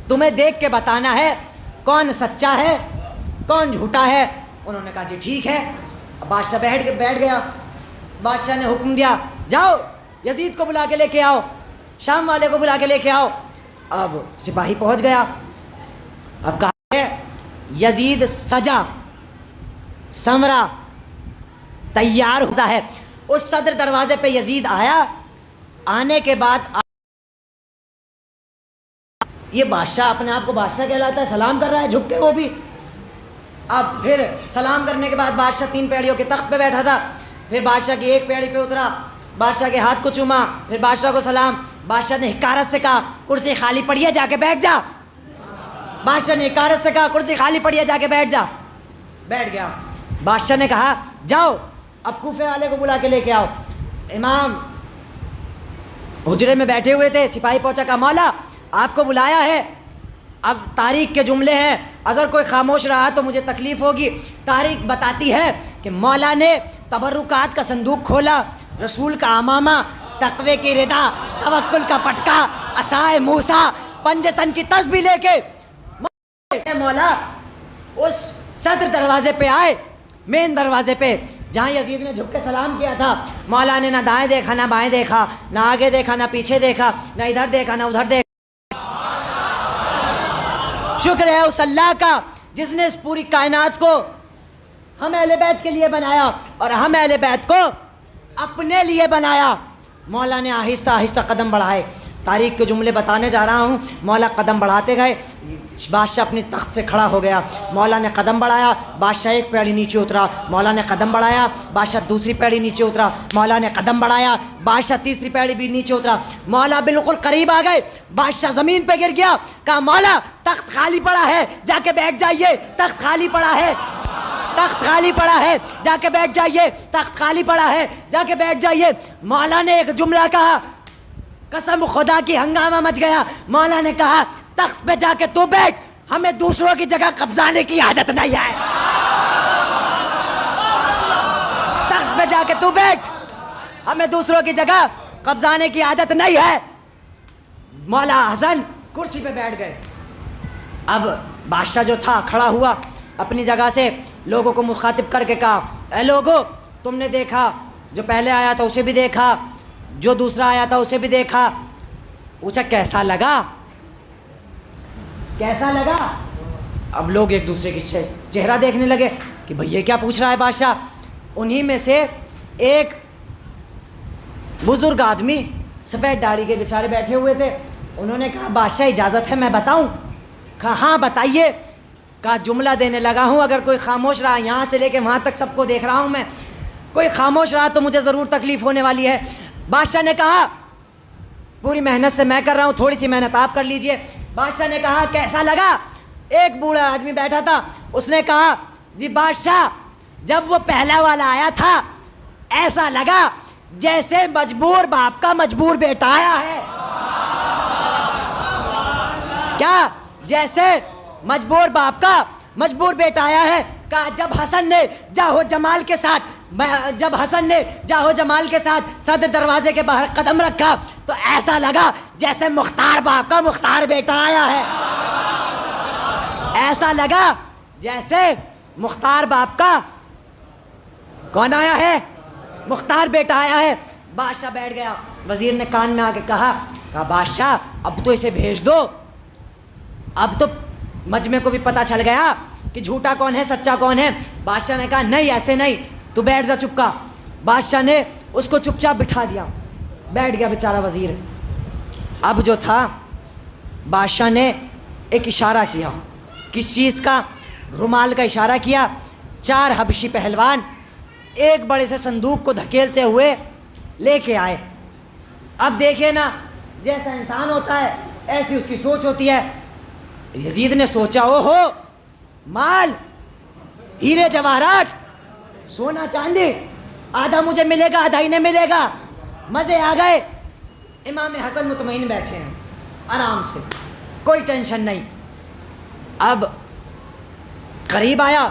تمہیں دیکھ کے بتانا ہے کون سچا ہے کون جھوٹا ہے. انہوں نے کہا جی ٹھیک ہے. بادشاہ بیٹھ گیا. بادشاہ نے حکم دیا جاؤ یزید کو بلا کے لے کے آؤ, شام والے کو بلا کے لے کے آؤ. اب سپاہی پہنچ گیا. اب کہا ہے یزید سجا سمرا تیار ہوتا ہے. اس صدر دروازے پہ یزید آیا. آنے کے بعد یہ بادشاہ اپنے آپ کو بادشاہ کہلاتا ہے, سلام کر رہا ہے جھک کے وہ بھی. اب پھر سلام کرنے کے بعد بادشاہ 3 پیڑیوں کے تخت پہ بیٹھا تھا. پھر بادشاہ کی 1 پیڑی پہ اترا, بادشاہ کے ہاتھ کو چوما, پھر بادشاہ کو سلام. بادشاہ نے حکارت سے کہا کرسی خالی پڑی ہے جا کے بیٹھ جا. بادشاہ نے حکارت سے کہا کرسی خالی پڑی ہے جا کے بیٹھ جا. بیٹھ گیا. بادشاہ نے کہا جاؤ اب کوفے والے کو بلا کے لے کے آؤ. امام حجرے میں بیٹھے ہوئے تھے. سپاہی پہنچا, کہا مولا آپ کو بلایا ہے. اب تاریخ کے جملے ہیں, اگر کوئی خاموش رہا تو مجھے تکلیف ہوگی. تاریخ بتاتی ہے کہ مولا نے تبرکات کا صندوق کھولا, رسول کا امامہ, تقوی کی ردا, توکل کا پٹکا, عصائے موسیٰ, پنجتن کی تسبیح لے کے مولا اس صدر دروازے پہ آئے, مین دروازے پہ جہاں یزید نے جھک کے سلام کیا تھا. مولا نے نہ دائیں دیکھا نہ بائیں دیکھا, نہ آگے دیکھا نہ پیچھے دیکھا, نہ ادھر دیکھا نہ ادھر دیکھا. شکر ہے اس اللہ کا جس نے اس پوری کائنات کو ہم اہل بیت کے لیے بنایا اور ہم اہل بیت کو اپنے لیے بنایا. مولا نے آہستہ آہستہ قدم بڑھائے. تاریخ کے جملے بتانے جا رہا ہوں. مولا قدم بڑھاتے گئے. بادشاہ اپنی تخت سے کھڑا ہو گیا. مولا نے قدم بڑھایا, بادشاہ 1 پیڑی نیچے اترا. مولا نے قدم بڑھایا, بادشاہ 2 پیڑی نیچے اترا. مولا نے قدم بڑھایا, بادشاہ 3 پیڑی بھی نیچے اترا. مولا بالکل قریب آ گئے. بادشاہ زمین پہ گر گیا. کہا مولا تخت خالی پڑا ہے جا کے بیٹھ جائیے, تخت خالی پڑا ہے, تخت خالی پڑا ہے جا کے بیٹھ جائیے, تخت خالی پڑا ہے جا کے بیٹھ جائیے. مولا نے ایک جملہ کہا, قسم خدا کی ہنگامہ مچ گیا. مولا نے کہا تخت پہ جا کے تو بیٹھ, ہمیں دوسروں کی جگہ قبضانے کی عادت نہیں ہے. تخت پہ جا کے تو بیٹھ, ہمیں دوسروں کی جگہ قبضانے کی عادت نہیں ہے. مولا حسن کرسی پہ بیٹھ گئے. اب بادشاہ جو تھا کھڑا ہوا اپنی جگہ سے, لوگوں کو مخاطب کر کے کہا اے لوگو, تم نے دیکھا جو پہلے آیا تھا اسے بھی دیکھا, جو دوسرا آیا تھا اسے بھی دیکھا. پوچھا کیسا لگا, کیسا لگا؟ اب لوگ ایک دوسرے کی چہرہ دیکھنے لگے کہ بھئی یہ کیا پوچھ رہا ہے بادشاہ. انہی میں سے ایک بزرگ آدمی سفید داڑھی کے بیچارے بیٹھے ہوئے تھے. انہوں نے کہا بادشاہ اجازت ہے میں بتاؤں؟ کہا ہاں بتائیے. کہا جملہ دینے لگا ہوں, اگر کوئی خاموش رہا, یہاں سے لے کے وہاں تک سب کو دیکھ رہا ہوں میں, کوئی خاموش رہا تو مجھے ضرور تکلیف ہونے والی ہے. بادشاہ نے کہا پوری محنت سے میں کر رہا ہوں, تھوڑی سی محنت آپ کر لیجئے. بادشاہ نے کہا کیسا لگا؟ ایک بوڑھا آدمی بیٹھا تھا, اس نے کہا جی بادشاہ جب وہ پہلا والا آیا تھا ایسا لگا جیسے مجبور باپ کا مجبور بیٹا آیا ہے. کیا؟ جیسے مجبور باپ کا مجبور بیٹا آیا ہے. کہا جب حسن نے جاہو جمال کے ساتھ صدر دروازے کے باہر قدم رکھا تو ایسا لگا جیسے مختار باپ کا مختار بیٹا آیا ہے. ایسا لگا جیسے مختار باپ کا کون آیا ہے؟ مختار بیٹا آیا ہے. بادشاہ بیٹھ گیا. وزیر نے کان میں آ کے کہا بادشاہ اب تو اسے بھیج دو. اب تو مجمع کو بھی پتہ چل گیا کہ جھوٹا کون ہے سچا کون ہے. بادشاہ نے کہا نہیں ایسے نہیں, تو بیٹھ جا چپ کا. بادشاہ نے اس کو چپ چاپ بٹھا دیا, بیٹھ گیا بیچارہ وزیر. اب جو تھا بادشاہ نے ایک اشارہ کیا, کس چیز کا؟ رومال کا اشارہ کیا. 4 حبشی پہلوان ایک بڑے سے صندوق کو دھکیلتے ہوئے لے کے آئے. اب دیکھیں نا, جیسا انسان ہوتا ہے ایسی اس کی سوچ ہوتی ہے. یزید نے سوچا او ہو مال, ہیرے جواہرات, سونا چاندی, آدھا مجھے ملے گا آدھا انہیں ملے گا, مزے آ گئے. امام حسن مطمئن بیٹھے ہیں آرام سے, کوئی ٹینشن نہیں. اب قریب آیا,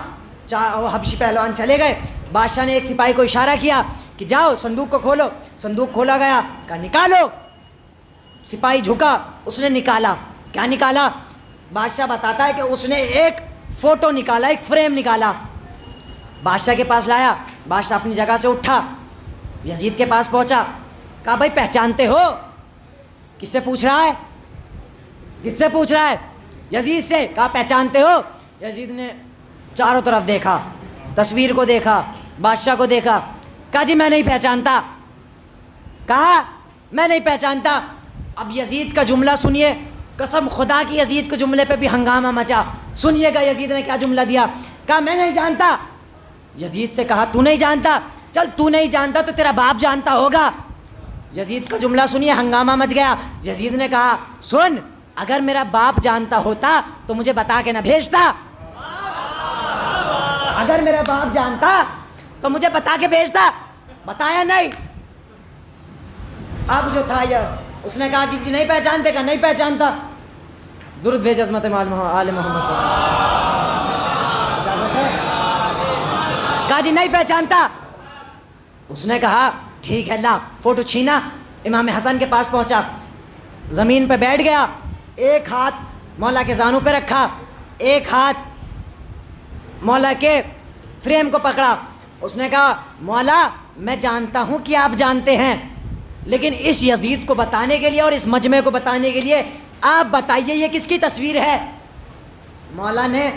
حبشی پہلوان چلے گئے. بادشاہ نے ایک سپاہی کو اشارہ کیا کہ جاؤ صندوق کو کھولو. صندوق کھولا گیا, کہا نکالو. سپاہی جھکا, اس نے نکالا. کیا نکالا؟ بادشاہ بتاتا ہے کہ اس نے ایک فوٹو نکالا, ایک فریم نکالا. بادشاہ کے پاس لایا. بادشاہ اپنی جگہ سے اٹھا, یزید کے پاس پہنچا. کہا بھائی پہچانتے ہو؟ کس سے پوچھ رہا ہے؟ کس سے پوچھ رہا ہے؟ یزید سے. کہا پہچانتے ہو؟ یزید نے چاروں طرف دیکھا, تصویر کو دیکھا, بادشاہ کو دیکھا. کہا جی میں نہیں پہچانتا. کہا میں نہیں پہچانتا. اب یزید کا جملہ سنیے, قسم خدا کی یزید کے جملے پہ بھی ہنگامہ مچا. سنیے گا یزید نے کیا جملہ دیا. کہا میں نہیں جانتا. یزید سے کہا تو نہیں جانتا, چل تو نہیں جانتا تو تیرا باپ جانتا ہوگا. یزید کا جملہ سنیے, ہنگامہ مچ گیا. یزید نے کہا سن, اگر میرا باپ جانتا ہوتا تو مجھے بتا کے نہ بھیجتا. اگر میرا باپ جانتا تو مجھے بتا کے بھیجتا, بتایا نہیں. اب جو تھا یہ اس نے کہا کسی نہیں پہچانتے. کہا نہیں پہچانتا. درود بھیج عظمت آل محمد. کہا جی نہیں پہچانتا. اس نے کہا ٹھیک ہے لا. فوٹو چھینا, امام حسن کے پاس پہنچا, زمین پہ بیٹھ گیا, ایک ہاتھ مولا کے زانوں پہ رکھا, ایک ہاتھ مولا کے فریم کو پکڑا. اس نے کہا مولا میں جانتا ہوں کہ آپ جانتے ہیں, لیکن اس یزید کو بتانے کے لیے اور اس مجمع کو بتانے کے لیے آپ بتائیے یہ کس کی تصویر ہے. مولا نے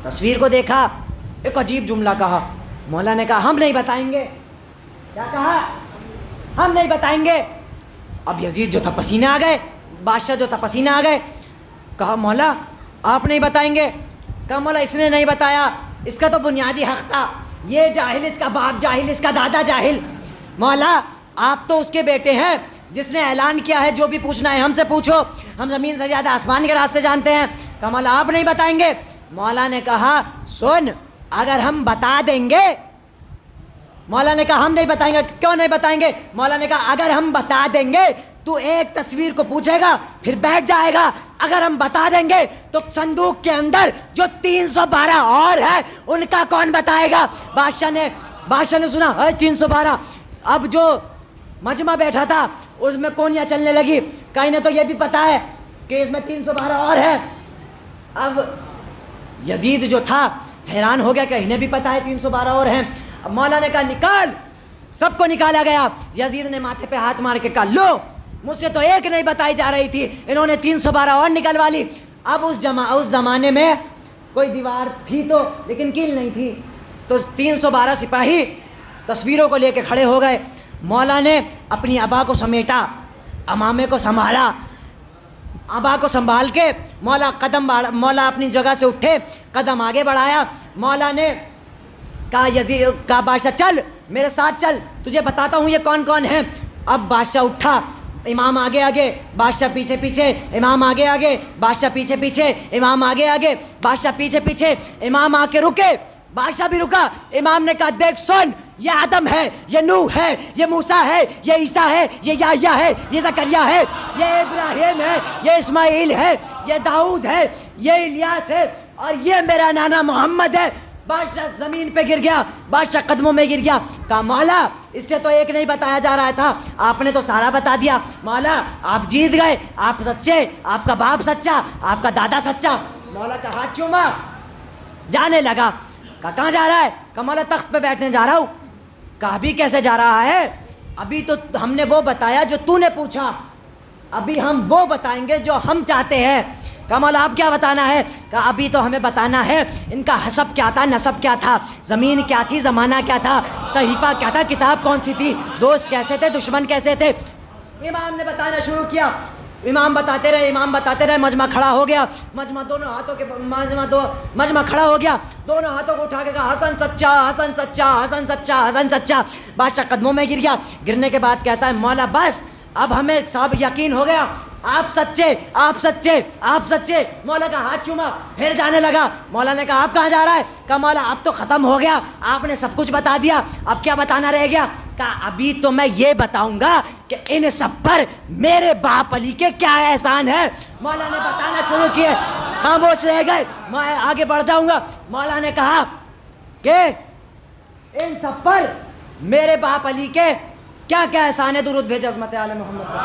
تصویر کو دیکھا, ایک عجیب جملہ کہا. مولا نے کہا ہم نہیں بتائیں گے. کیا کہا؟ ہم نہیں بتائیں گے. اب یزید جو تھا پسینے آ گئے, بادشاہ جو تھا پسینے آ گئے. کہا مولا آپ نہیں بتائیں گے. کہا مولا اس نے نہیں بتایا, اس کا تو بنیادی حق تھا. یہ جاہل, اس کا باپ جاہل, اس کا دادا جاہل. مولا آپ تو اس کے بیٹے ہیں جس نے اعلان کیا ہے جو بھی پوچھنا ہے ہم سے پوچھو, ہم زمین سے زیادہ آسمان کے راستے جانتے ہیں. کہا مولا آپ نہیں بتائیں گے. مولا نے کہا سن, اگر ہم بتا دیں گے. مولا نے کہا ہم نہیں بتائیں گے. کیوں نہیں بتائیں گے؟ مولا نے کہا اگر ہم بتا دیں گے تو ایک تصویر کو پوچھے گا پھر بیٹھ جائے گا. اگر ہم بتا دیں گے تو صندوق کے اندر جو 312 اور ہے ان کا کون بتائے گا؟ بادشاہ نے سنا 312. اب جو مجمع بیٹھا تھا اس میں کونیاں چلنے لگی. کہیں نے تو یہ بھی پتا ہے کہ اس میں 312 اور ہے. اب یزید جو تھا حیران ہو گیا کہ انہیں بھی پتا ہے 312 اور ہیں. اب مولا نے کہا نکال. سب کو نکالا گیا. یزید نے ماتھے پہ ہاتھ مار کے کہا لو, مجھ سے تو ایک نہیں بتائی جا رہی تھی, انہوں نے 312 اور نکلوا لی. اب اس زمانے میں کوئی دیوار تھی تو لیکن کیل نہیں تھی, تو 312 سپاہی تصویروں کو لے کے کھڑے ہو گئے. مولا نے اپنی ابا کو سمیٹا, امامے کو سنبھالا. ابا کو سنبھال کے مولا اپنی جگہ سے اٹھے, قدم آگے بڑھایا. مولا نے کہا بادشاہ چل میرے ساتھ چل, تجھے بتاتا ہوں یہ کون کون ہیں. اب بادشاہ اٹھا, امام آگے آگے, بادشاہ پیچھے پیچھے, امام آگے آگے, بادشاہ پیچھے پیچھے, امام آگے آگے, بادشاہ پیچھے پیچھے. امام آ کے رکے, بادشاہ بھی رکا. امام نے کہا دیکھ سن, یہ آدم ہے, یہ نوح ہے, یہ موسیٰ ہے, یہ عیسیٰ ہے, یہ یحییٰ ہے, یہ زکریا ہے, یہ ابراہیم ہے, یہ اسماعیل ہے, یہ داؤد ہے, یہ الیاس ہے, اور یہ میرا نانا محمد ہے. بادشاہ زمین پہ گر گیا, بادشاہ قدموں میں گر گیا. کہا مولا اس سے تو ایک نہیں بتایا جا رہا تھا, آپ نے تو سارا بتا دیا. مولا آپ جیت گئے, آپ سچے, آپ کا باپ سچا, آپ کا دادا سچا. مولا کا ہاتھ چوما, جانے لگا. کہا کہاں جا رہا ہے؟ کہا مولا تخت پہ بیٹھنے جا رہا ہوں. کہا ابھی کیسے جا رہا ہے؟ ابھی تو ہم نے وہ بتایا جو تو نے پوچھا, ابھی ہم وہ بتائیں گے جو ہم چاہتے ہیں. کہا مولا اب کیا بتانا ہے؟ کہا ابھی تو ہمیں بتانا ہے ان کا حسب کیا تھا، نسب کیا تھا، زمین کیا تھی، زمانہ کیا تھا، صحیفہ کیا تھا، کتاب کون سی تھی، دوست کیسے تھے، دشمن کیسے تھے۔ امام نے بتانا شروع کیا، امام بتاتے رہے، مجمع کھڑا ہو گیا، مجمع کھڑا ہو گیا، دونوں ہاتھوں کو اٹھا کے کہا حسن سچا، حسن سچا، حسن سچا، حسن سچا۔ بادشاہ قدموں میں گر گیا، گرنے کے بعد کہتا ہے مولا بس اب ہمیں صاحب یقین ہو گیا، آپ سچے، آپ سچے، آپ سچے۔ مولا کا ہاتھ چوما، پھر جانے لگا۔ مولا نے کہا آپ کہاں جا رہا ہے؟ کہا مولا اب تو ختم ہو گیا، آپ نے سب کچھ بتا دیا، اب کیا بتانا رہ گیا؟ کہا ابھی تو میں یہ بتاؤں گا کہ ان سب پر میرے باپ علی کے کیا احسان ہے۔ مولا نے بتانا شروع کیے، خاموش رہ گئے، میں آگے بڑھ جاؤں گا۔ مولا نے کہا کہ ان سب پر میرے باپ علی کے کیا کیا احسان ہے، درود بھیج عظمت آل محمد پر۔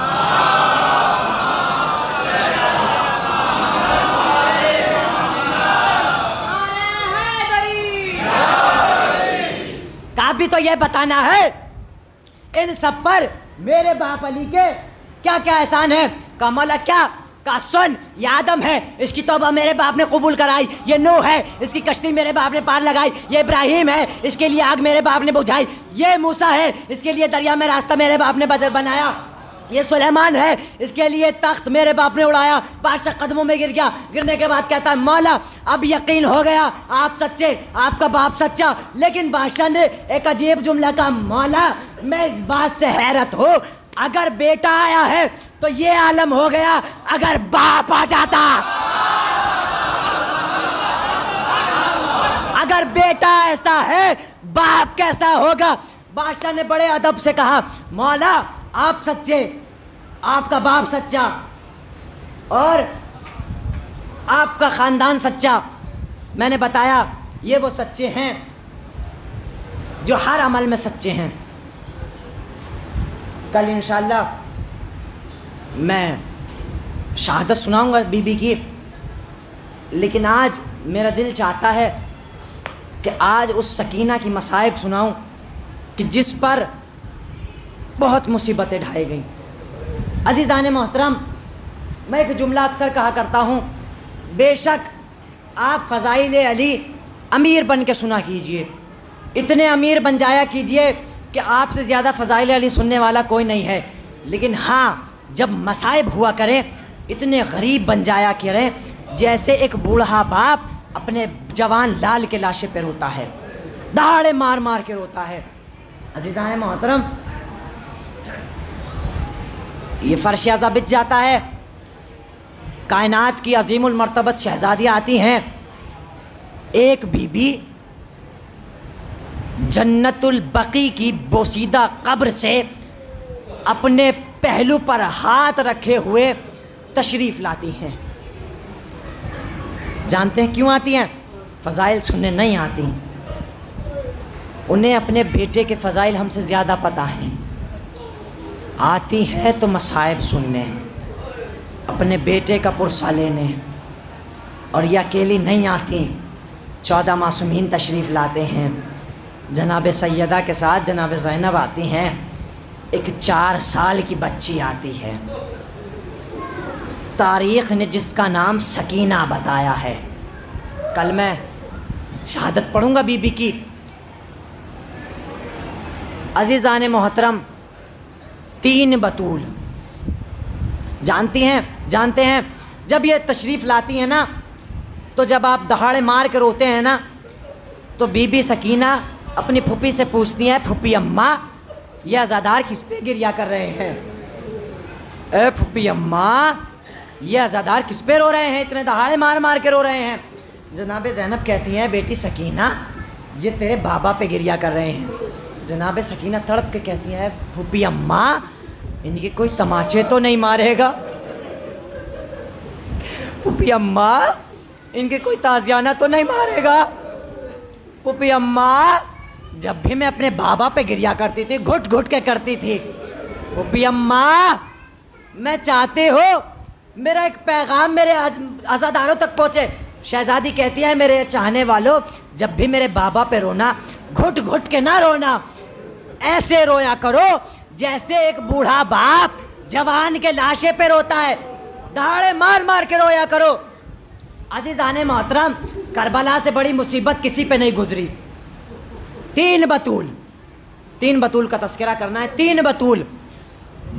کہا بھی تو یہ بتانا ہے ان سب پر میرے باپ علی کے کیا کیا احسان ہے۔ کہا مولا کیا؟ کہا سن، یہ آدم ہے، اس کی توبہ میرے باپ نے قبول کرائی، یہ نوح ہے، اس کی کشتی میرے باپ نے پار لگائی، یہ ابراہیم ہے، اس کے لیے آگ میرے باپ نے بجھائی، یہ موسیٰ ہے، اس کے لیے دریا میں راستہ میرے باپ نے بنایا، یہ سلیمان ہے، اس کے لیے تخت میرے باپ نے اڑایا۔ بادشاہ قدموں میں گر گیا، گرنے کے بعد کہتا ہے مولا اب یقین ہو گیا، آپ سچے، آپ کا باپ سچا۔ لیکن بادشاہ نے ایک عجیب جملہ کہا، مولا میں اس بات سے حیرت ہوں، اگر بیٹا آیا ہے تو یہ عالم ہو گیا، اگر باپ آ جاتا، اگر بیٹا ایسا ہے باپ کیسا ہوگا؟ بادشاہ نے بڑے ادب سے کہا مولا آپ سچے، آپ کا باپ سچا اور آپ کا خاندان سچا۔ میں نے بتایا یہ وہ سچے ہیں جو ہر عمل میں سچے ہیں۔ کل انشاءاللہ میں شہادت سناؤں گا بی بی کی، لیکن آج میرا دل چاہتا ہے کہ آج اس سکینہ کی مصائب سناؤں کہ جس پر بہت مصیبتیں ڈھائی گئیں۔ عزیزان محترم، میں ایک جملہ اکثر کہا کرتا ہوں، بے شک آپ فضائل علی امیر بن کے سنا کیجئے، اتنے امیر بن جایا کیجئے کہ آپ سے زیادہ فضائل علی سننے والا کوئی نہیں ہے، لیکن ہاں جب مصائب ہوا کرے اتنے غریب بن جایا کرے جیسے ایک بوڑھا باپ اپنے جوان لال کے لاشے پہ روتا ہے، دہاڑے مار مار کے روتا ہے۔ عزیزان محترم، یہ فرش اعظم بچ جاتا ہے، کائنات کی عظیم المرتبت شہزادیاں آتی ہیں، ایک بی بی جنت البقیع کی بوسیدہ قبر سے اپنے پہلو پر ہاتھ رکھے ہوئے تشریف لاتی ہیں۔ جانتے ہیں کیوں آتی ہیں؟ فضائل سننے نہیں آتی، انہیں اپنے بیٹے کے فضائل ہم سے زیادہ پتہ ہیں، آتی ہے تو مصائب سننے، اپنے بیٹے کا پرسہ لینے۔ اور یہ اکیلی نہیں آتی، 14 معصومین تشریف لاتے ہیں، جناب سیدہ کے ساتھ جناب زینب آتی ہیں، ایک 4 سال کی بچی آتی ہے، تاریخ نے جس کا نام سکینہ بتایا ہے۔ کل میں شہادت پڑھوں گا بی بی کی۔ عزیزان محترم، 3 بطول جانتے ہیں جب یہ تشریف لاتی ہیں نا، تو جب آپ دہاڑے مار کے روتے ہیں نا، تو بی بی سکینہ اپنی پھوپھی سے پوچھتی ہیں، پھوپھی اماں یہ عزادار کس پہ گریا کر رہے ہیں؟ اے پھوپھی اماں یہ عزادار کس پہ رو رہے ہیں، اتنے دہاڑے مار مار کے رو رہے ہیں؟ جناب زینب کہتی ہیں، بیٹی سکینہ یہ تیرے بابا پہ گریا کر رہے ہیں۔ جناب سکینہ تڑپ کے کہتی ہیں، پھوپھی اماں ان کی کوئی تماچے تو نہیں مارے گا؟ پھوپھی اماں ان کے کوئی تازیانہ تو نہیں مارے گا؟ پھوپھی اماں جب بھی میں اپنے بابا پہ گریا کرتی تھی گھٹ گھٹ کے کرتی تھی۔ پھوپھی اماں میں چاہتی ہوں میرا ایک پیغام میرے عزاداروں تک پہنچے۔ شہزادی کہتی ہے، میرے چاہنے والوں جب بھی میرے بابا پہ رونا گھٹ گھٹ کے نہ رونا، ایسے رویا کرو جیسے ایک بوڑھا باپ جوان کے لاشے پہ روتا ہے، دہاڑے مار مار کے رویا کرو۔ عزیزان محترم، کربلا سے بڑی مصیبت کسی پہ نہیں گزری. 3 بطول کا تذکرہ کرنا ہے. 3 بطول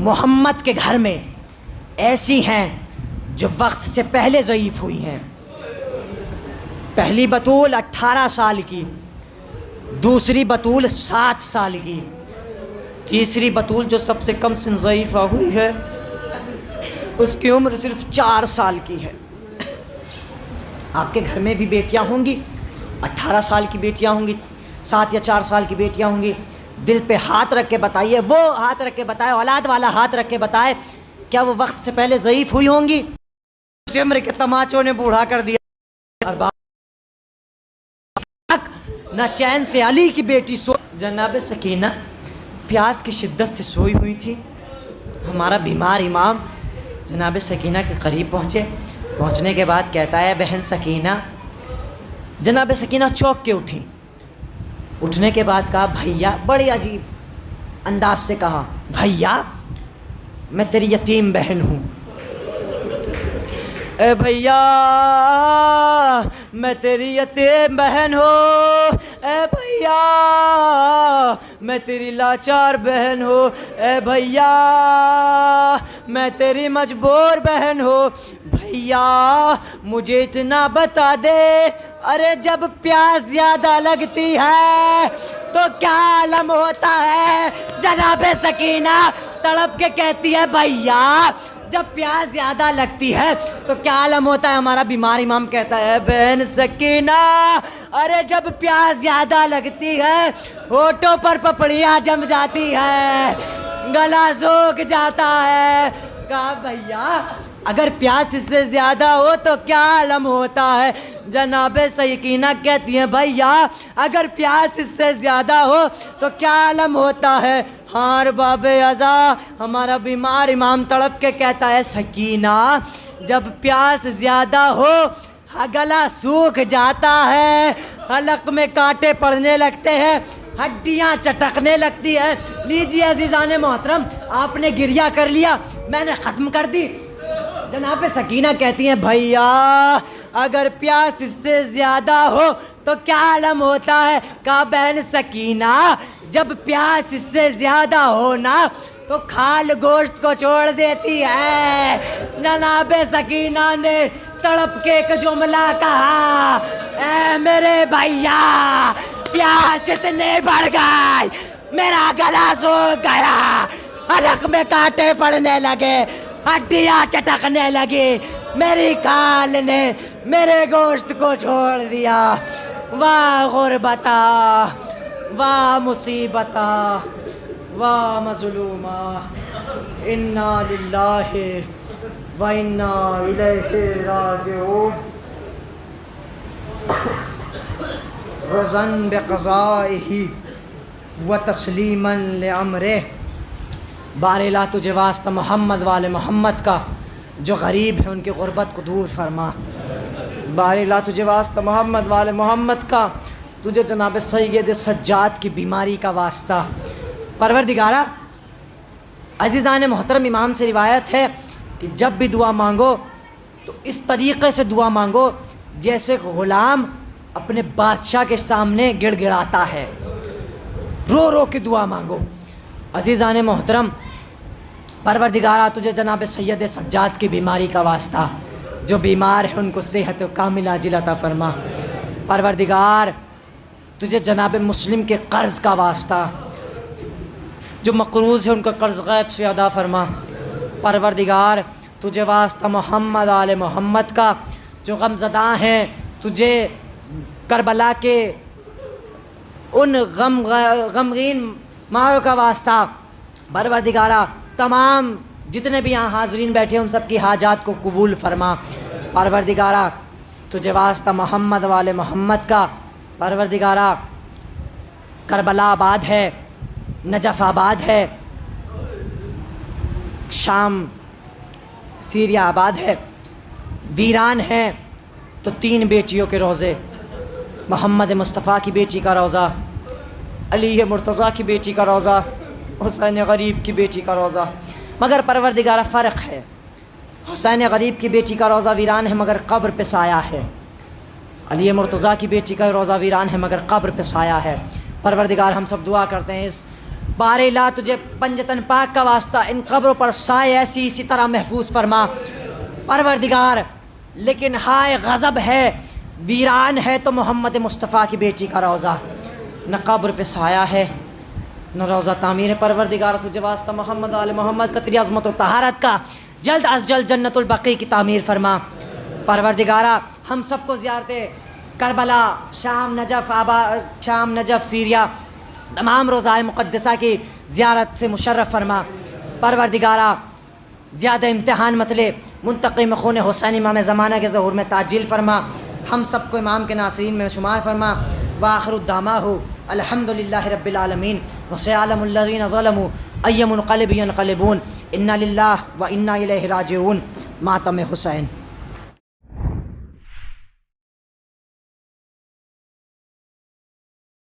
محمد کے گھر میں ایسی ہیں جو وقت سے پہلے ضعیف ہوئی ہیں. پہلی بطول 18 سال کی، دوسری بطول 7 سال کی، تیسری بطول جو سب سے کم سن ضعیفہ ہوئی ہے اس کی عمر صرف 4 سال کی ہے. آپ کے گھر میں بھی بیٹیاں ہوں گی، 18 سال کی بیٹیاں ہوں گی، 7 یا 4 سال کی بیٹیاں ہوں گی. دل پہ ہاتھ رکھ کے بتائیے، وہ ہاتھ رکھ کے بتائے، اولاد والا ہاتھ رکھ کے بتائے، کیا وہ وقت سے پہلے ضعیف ہوئی ہوں گی؟ عمر کے تماچوں نے بوڑھا کر دیا. اور نہ چین سے علی کی بیٹی جناب سکینہ پیاس کی شدت سے سوئی ہوئی تھی. ہمارا بیمار امام جناب سکینہ کے قریب پہنچنے کے بعد کہتا ہے بہن سکینہ. جناب سکینہ چوک کے اٹھی. اٹھنے کے بعد کہا بھیا، بڑی عجیب انداز سے کہا بھیا میں تیری یتیم بہن ہوں. اے بھیا میں تیری یتیم بہن ہوں، اے بھیا میں تیری لاچار بہن ہوں، اے بھیا میں تیری مجبور بہن ہوں. بھیا مجھے اتنا بتا دے، ارے جب پیاس زیادہ لگتی ہے تو کیا عالم ہوتا ہے؟ جناب سکینہ تڑپ کے کہتی ہے بھیا جب پیاس زیادہ لگتی ہے تو کیا عالم ہوتا ہے؟ ہمارا بیمار امام کہتا ہے بہن سکینہ ارے جب پیاس زیادہ لگتی ہے ہونٹوں پر پپڑیاں جم جاتی ہے، گلا سوکھ جاتا ہے. کہا بھیا اگر پیاس اس سے زیادہ ہو تو کیا عالم ہوتا ہے؟ جناب سکینہ کہتی ہیں بھیا اگر پیاس اس سے زیادہ ہو تو کیا عالم ہوتا ہے؟ ہاں باب ازا ہمارا بیمار امام تڑپ کے کہتا ہے سکینہ جب پیاس زیادہ ہو گلا سوکھ جاتا ہے، حلق میں کانٹے پڑنے لگتے ہیں، ہڈیاں چٹکنے لگتی ہے. لیجیے عزیزان محترم آپ نے گریہ کر لیا، میں نے ختم کر دی. جناب سکینہ کہتی ہیں بھیا اگر پیاس اس سے زیادہ ہو تو کیا عالم ہوتا ہے؟ کہا بہن سکینہ جب پیاس اس سے زیادہ ہو نا تو کھال گوشت کو چھوڑ دیتی ہے. جناب سکینہ نے تڑپ کے ایک جملہ کہا اے میرے بھیا پیاس اتنے بڑھ گئی میرا گلا سوکھ گیا، حلق میں کانٹے پڑنے لگے، ہڈیاں چٹکنے لگی، میری کھال نے میرے گوشت کو چھوڑ دیا. واہ غربتا، واہ مصیبتا، واہ مظلومہ، انا للہ و انا الیہ راجعون. رضاً بقضائہ و تسلیما لامرہ. بار لا تجھے واسطہ محمد والے محمد کا جو غریب ہے ان کی غربت کو دور فرما. بار لا تجھے واسطہ محمد والے محمد کا تجھے جناب سید سجاد کی بیماری کا واسطہ. پروردگارہ عزیزان محترم امام سے روایت ہے کہ جب بھی دعا مانگو تو اس طریقے سے دعا مانگو جیسے غلام اپنے بادشاہ کے سامنے گڑ گڑاتا ہے، رو رو کے دعا مانگو. عزیزان محترم پروردگارہ تجھے جناب سید سجاد کی بیماری کا واسطہ، جو بیمار ہیں ان کو صحت کامل عاجل عطا فرما. پروردگار تجھے جناب مسلم کے قرض کا واسطہ، جو مقروض ہیں ان کا قرض غیب سے ادا فرما. پروردگار تجھے واسطہ محمد آل محمد کا جو غمزدہ ہیں، تجھے کربلا کے ان غمگین ماروں کا واسطہ. پروردگارہ تمام جتنے بھی یہاں حاضرین بیٹھے ہیں ان سب کی حاجات کو قبول فرما. پروردگارہ تجھے واسطہ محمد والے محمد کا. پروردگارہ کربلا آباد ہے، نجف آباد ہے، شام سیریا آباد ہے، ویران ہیں تو 3 بیٹیوں کے روزے، محمد مصطفیٰ کی بیٹی کا روزہ، علی مرتضیٰ کی بیٹی کا روزہ، حسین غریب کی بیٹی کا روزہ. مگر پروردگارہ فرق ہے، حسین غریب کی بیٹی کا روزہ ویران ہے مگر قبر پہ سایہ ہے، علی مرتضیٰ کی بیٹی کا روزہ ویران ہے مگر قبر پہ سایہ ہے۔ پروردگار ہم سب دعا کرتے ہیں اس بار الہ تجھے پنجتن پاک کا واسطہ ان قبروں پر سائے ایسی اسی طرح محفوظ فرما پروردگار۔ لیکن ہائے غضب ہے، ویران ہے تو محمد مصطفیٰ کی بیٹی کا روزہ، نہ قبر پہ سایہ ہے نہ روزہ تعمیر ہے۔ پروردگار تجھے واسطہ محمد آل محمد کا تیری عظمت و طہارت کا جلد از جلد جنت البقیع کی تعمیر فرما۔ پروردگارہ ہم سب کو زیارت کربلا، شام نجف سیریا، تمام روضائے مقدسہ کی زیارت سے مشرف فرما۔ پروردگارہ زیادہ امتحان مت لے، منتقم خون حسین امام زمانہ کے ظہور میں تعجیل فرما، ہم سب کو امام کے ناصرین میں شمار فرما۔ وآخر الدعواہ الحمدللہ رب العالمین وسيعلم الذین ظلموا أي منقلب ينقلبون، انا للہ و انا الیہ راجعون۔ ماتم حسین۔